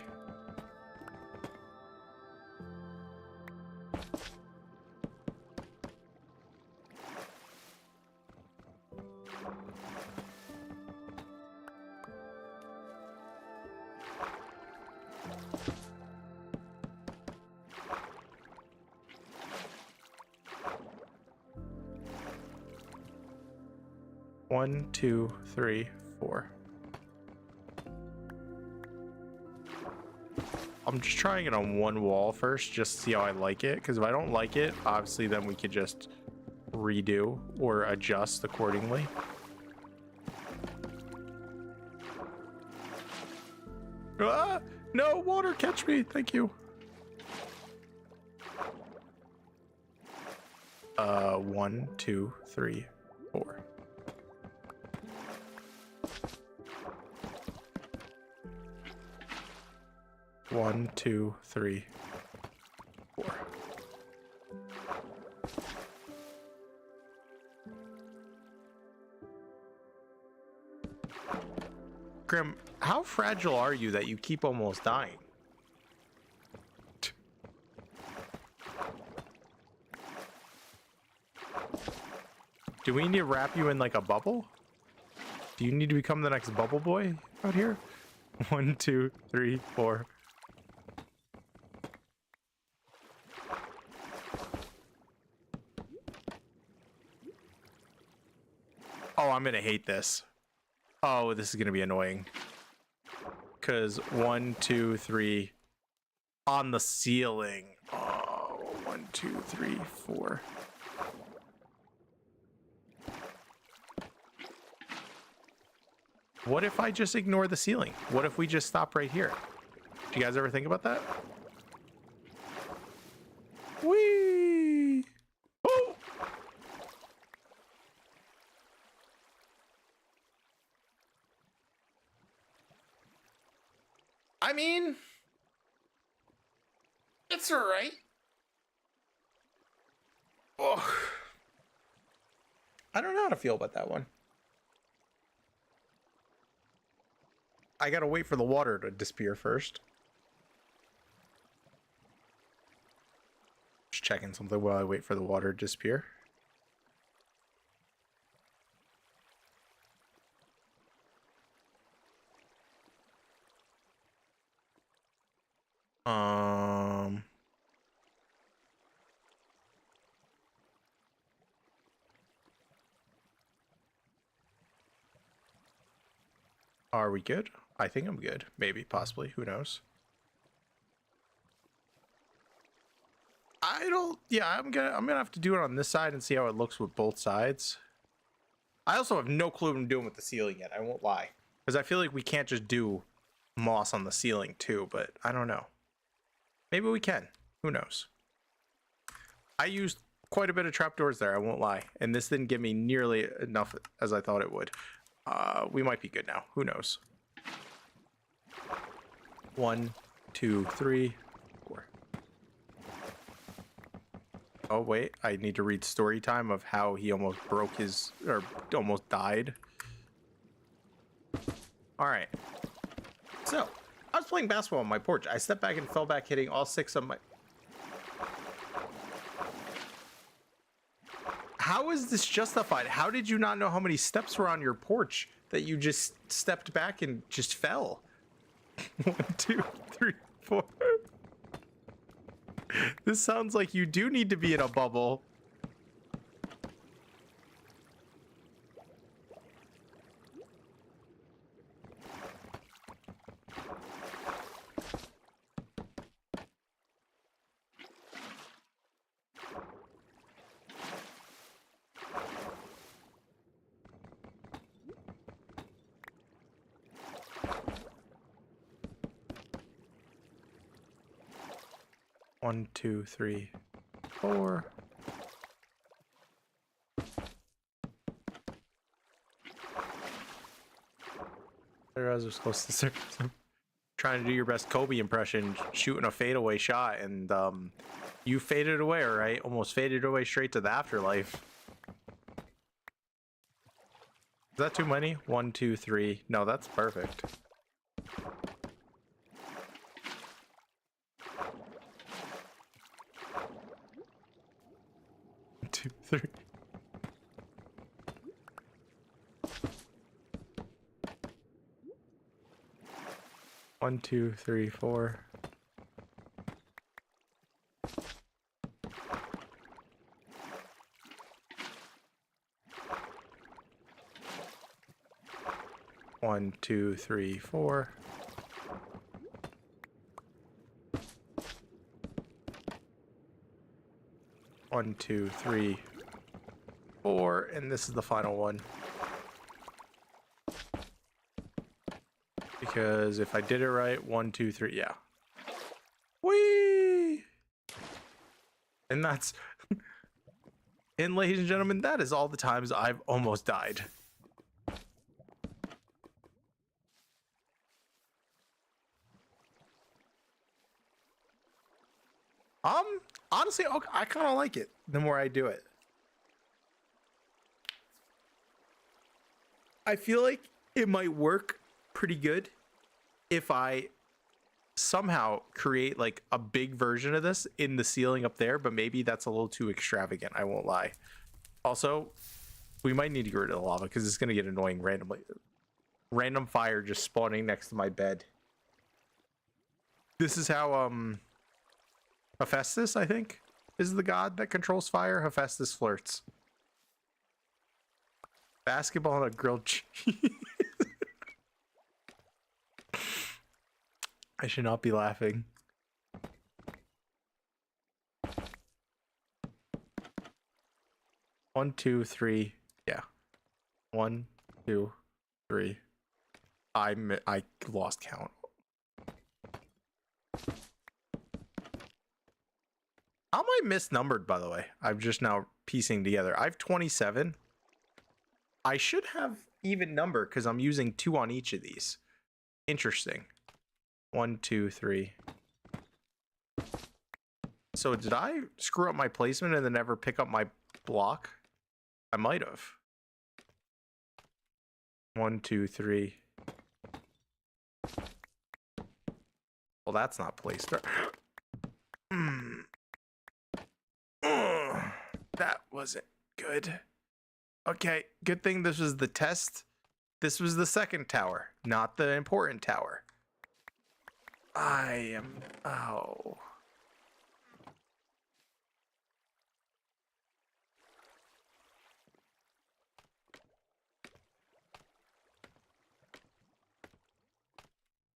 S1: One, two, three, 4. I'm just trying it on one wall first, just to see how I like it. Because if I don't like it, obviously then we could just redo or adjust accordingly. Ah! No, water, catch me. Thank you. 1, 2, 3, 4. One, two, three, 4. Grim, how fragile are you that you keep almost dying? Do we need to wrap you in like a bubble? Do you need to become the next bubble boy out here? 1, 2, 3, 4. Oh, I'm gonna hate this. Oh, this is gonna be annoying. Because 1, 2, 3 on the ceiling. Oh, 1, 2, 3, 4. What if I just ignore the ceiling? What if we just stop right here? Do you guys ever think about that? Whee! Oh! I mean, it's all right. Oh, I don't know how to feel about that one. I gotta wait for the water to disappear first. Just checking something while I wait for the water to disappear. Are we good? I think I'm good. Maybe, possibly. Who knows? Yeah, I'm gonna have to do it on this side and see how it looks with both sides. I also have no clue what I'm doing with the ceiling yet. I won't lie, because I feel like we can't just do moss on the ceiling too. But I don't know. Maybe we can. Who knows? I used quite a bit of trapdoors there. I won't lie, and this didn't give me nearly enough as I thought it would. We might be good now. Who knows? 1, 2, 3, 4. Oh wait, I need to read story time of how he almost broke his, or almost died. All right. So, I was playing basketball on my porch. I stepped back and fell back, hitting all 6 of my... How is this justified? How did you not know how many steps were on your porch that you just stepped back and just fell? 1, 2, 3, 4. This sounds like you do need to be in a bubble. One, 2, 3, 4. I was close to the surface. Trying to do your best Kobe impression, shooting a fadeaway shot, and you faded away, all right? Almost faded away straight to the afterlife. Is that too many? 1, 2, 3. No, that's perfect. 2, 3. One, 2, 3, 4. One, 2, 3, 4. One, 2, 3, 4, and this is the final one. Because if I did it right, 1, 2, 3, yeah. Whee! And that's... And ladies and gentlemen, that is all the times I've almost died. Honestly, I kind of like it the more I do it. I feel like it might work pretty good if I somehow create like a big version of this in the ceiling up there, but maybe that's a little too extravagant, I won't lie. Also, we might need to get rid of the lava because it's going to get annoying randomly. Random fire just spawning next to my bed. This is how Hephaestus, I think, is the god that controls fire. Hephaestus flirts. Basketball and a grilled cheese. I should not be laughing. One, 2, 3. Yeah. 1, 2, 3. I lost count. How am I misnumbered, by the way? I'm just now piecing together. I have 27. I should have even number because I'm using 2 on each of these. Interesting. 1, 2, 3. So did I screw up my placement and then never pick up my block? I might have. 1, 2, 3. Well, that's not placed. That wasn't good. Okay, good thing this was the test. This was the second tower, not the important tower. I am... Oh.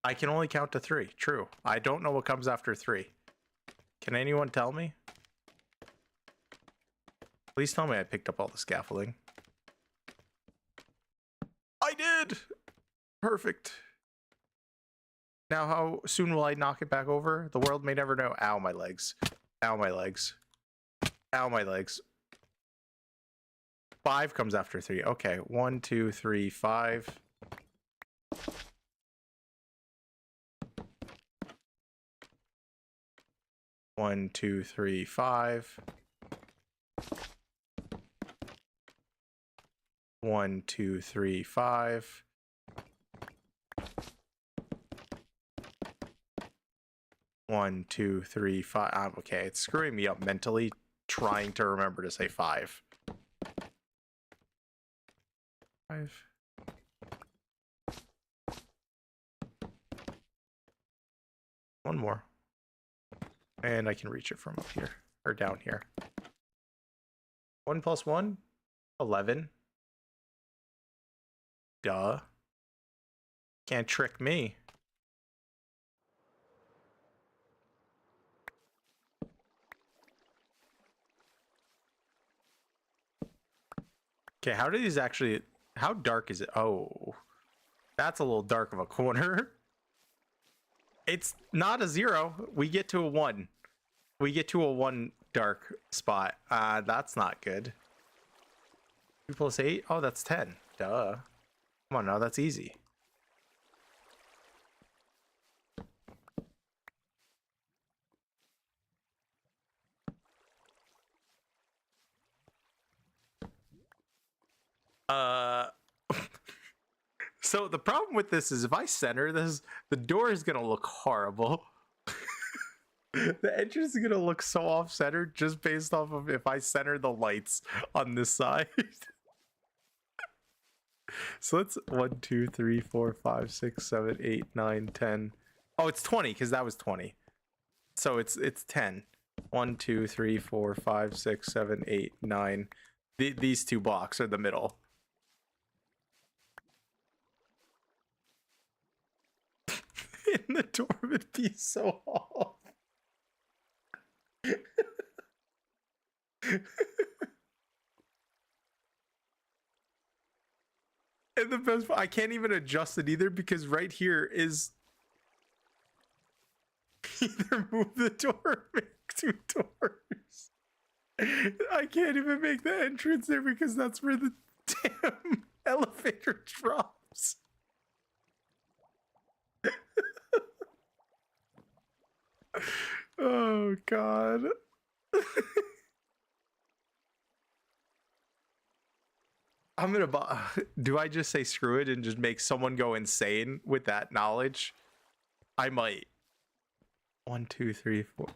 S1: I can only count to 3. True. I don't know what comes after 3. Can anyone tell me? Please tell me I picked up all the scaffolding. I did! Perfect. Now how soon will I knock it back over? The world may never know. Ow, my legs. Ow, my legs. Ow, my legs. 5 comes after 3. Okay, 1, 2, 3, 5. One, 2, 3, 5. 1, 2, 3, 5. 1, 2, 3, 5. Okay, it's screwing me up mentally trying to remember to say 5. 5. One more. And I can reach it from up here, or down here. 1 plus 1? 11. Duh. Can't trick me. Okay, how do these actually... How dark is it? Oh, that's a little dark of a corner. It's not a 0. We get to a 1. We get to a 1 dark spot. That's not good. 2 plus 8? Oh, that's 10. Duh. Come on now, that's easy. So the problem with this is if I center this, the door is gonna look horrible. The entrance is gonna look so off-centered just based off of if I center the lights on this side. So let's 1, 2, 3, 4, 5, 6, 7, 8, 9, 10. Oh, it's 20 because that was 20. So it's 10. 1, 2, 3, 4, 5, 6, 7, 8, 9. These 2 blocks are the middle. And the door would be so off. And the best part, I can't even adjust it either because right here is either move the door or make 2 doors. I can't even make the entrance there because that's where the damn elevator drops. Oh god. I'm gonna do I just say screw it and just make someone go insane with that knowledge? I might. 1, 2, 3, 4.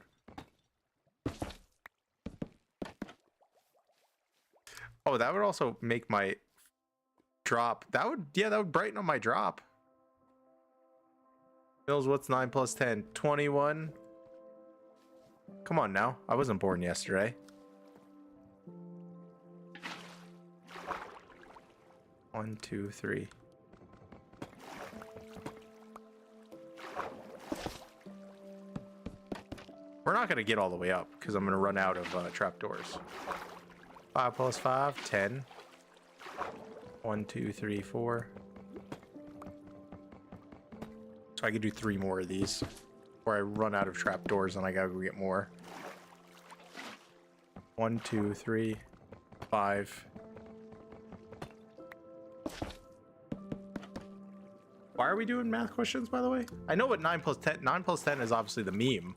S1: Oh, that would also make my drop. That would, yeah, that would brighten up my drop. Mills, what's 9 plus 10? 21. Come on now. I wasn't born yesterday. 1, 2, 3. We're not going to get all the way up because I'm going to run out of trapdoors. 5 plus 5, 10. 1, 2, 3, 4. So I could do 3 more of these before I run out of trapdoors and I gotta go get more. 1, 2, 3, 5. Why are we doing math questions, by the way? I know what 9 plus 10... 9 plus 10 is obviously the meme.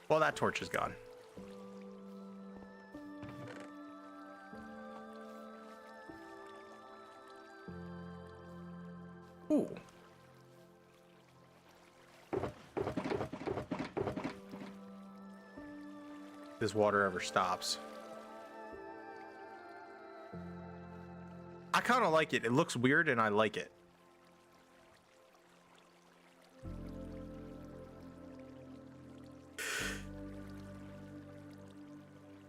S1: Well, that torch is gone. Ooh. This water ever stops. I kind of like it. It looks weird and I like it.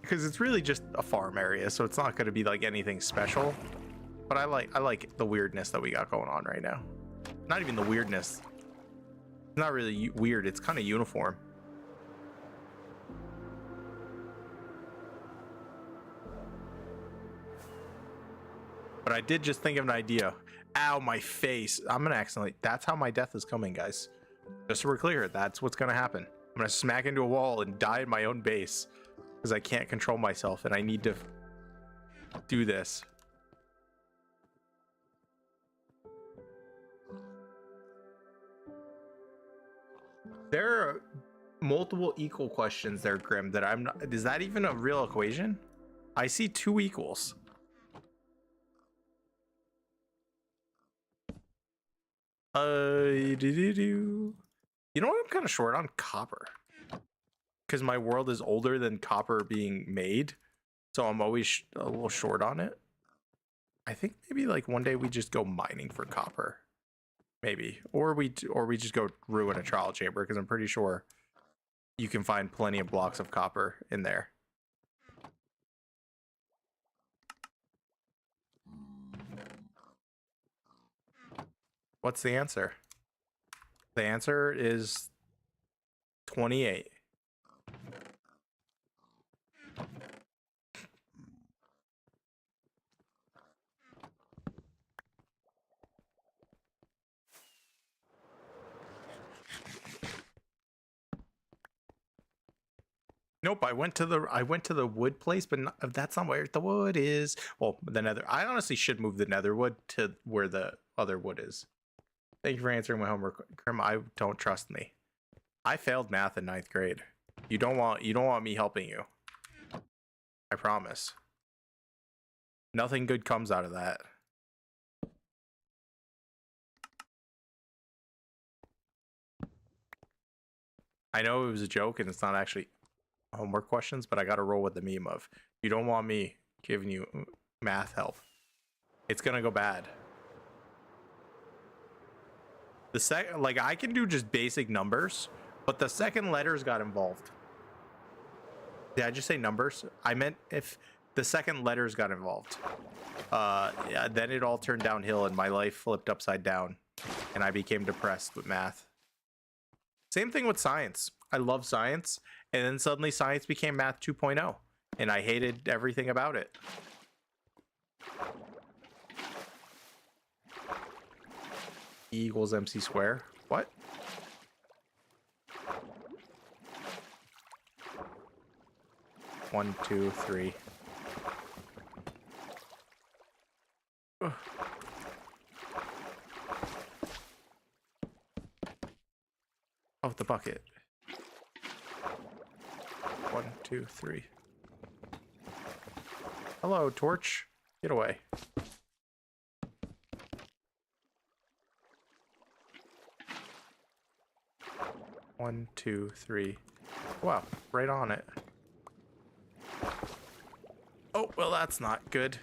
S1: Because it's really just a farm area, so it's not going to be like anything special. But I like the weirdness that we got going on right now. Not even the weirdness. It's not really weird. It's kind of uniform. But I did just think of an idea. Ow, my face. I'm going to accidentally... That's how my death is coming, guys. Just so we're clear, that's what's going to happen. I'm going to smack into a wall and die in my own base. Because I can't control myself and I need to do this. There are multiple equal questions there, Grim, that I'm not... Is that even a real equation? I see 2 equals. You know what? I'm kind of short on copper. Because my world is older than copper being made. So I'm always a little short on it. I think maybe like one day we just go mining for copper. Maybe. Or we just go ruin a trial chamber, because I'm pretty sure you can find plenty of blocks of copper in there. What's the answer? The answer is 28. Nope, I went to the wood place, but that's not where the wood is. Well, the nether. I honestly should move the nether wood to where the other wood is. Thank you for answering my homework, Grim. I don't trust me. I failed math in 9th grade. You don't want me helping you. I promise. Nothing good comes out of that. I know it was a joke and it's not actually homework questions, but I gotta roll with the meme of you don't want me giving you math help. It's gonna go bad. Like I can do just basic numbers, but the second letters got involved. Did I just say numbers? I meant if the second letters got involved. Yeah, then it all turned downhill and my life flipped upside down and I became depressed with math. Same thing with science. I love science, and then suddenly science became math 2.0, and I hated everything about it. E equals MC square. What? One, two, three. Ugh. Oh, the bucket. 1, 2, 3. Hello, torch. Get away. One, two, three. Wow, right on it. Oh, well, that's not good.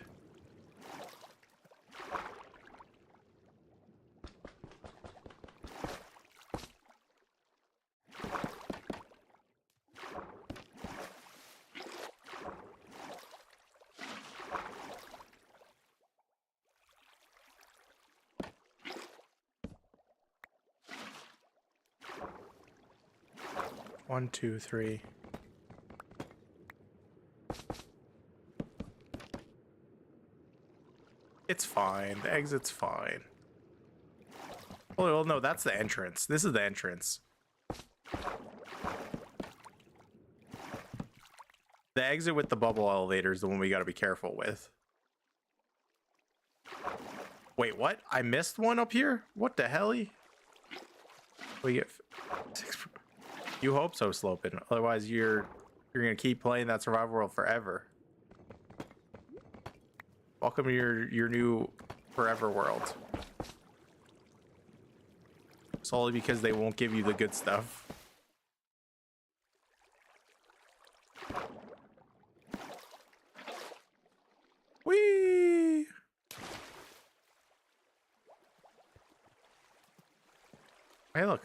S1: One, two, three. It's fine. The exit's fine. Oh, well, no, that's the entrance. This is the entrance. The exit with the bubble elevator is the one we got to be careful with. Wait, what? I missed one up here? What the hell? We get 6. You hope so, Slopin. Otherwise, you're gonna keep playing that survival world forever. Welcome to your new forever world. Solely because they won't give you the good stuff. Whee! Hey, look.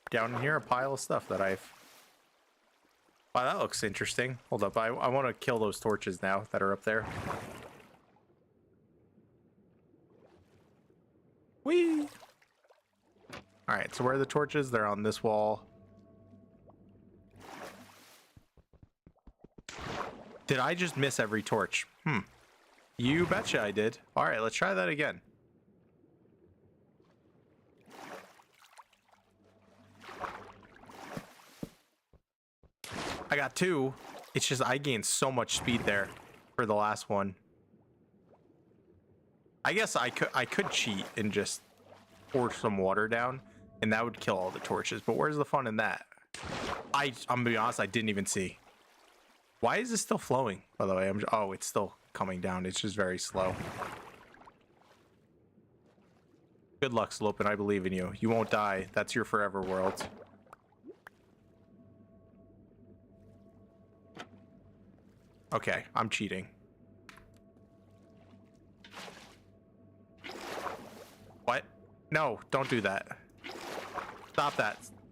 S1: Down in here, a pile of stuff that I've... Wow, that looks interesting. Hold up. I want to kill those torches now that are up there. Whee! Alright, so where are the torches? They're on this wall. Did I just miss every torch? You betcha I did. Alright, let's try that again. I got 2. It's just I gained so much speed there for the last one. I guess I could cheat and just pour some water down, and that would kill all the torches. But where's the fun in that? I'm gonna be honest, I didn't even see. Why is this still flowing? By the way, oh, it's still coming down. It's just very slow. Good luck, Slopin. I believe in you. You won't die. That's your forever world. Okay, I'm cheating. What? No, don't do that. Stop that.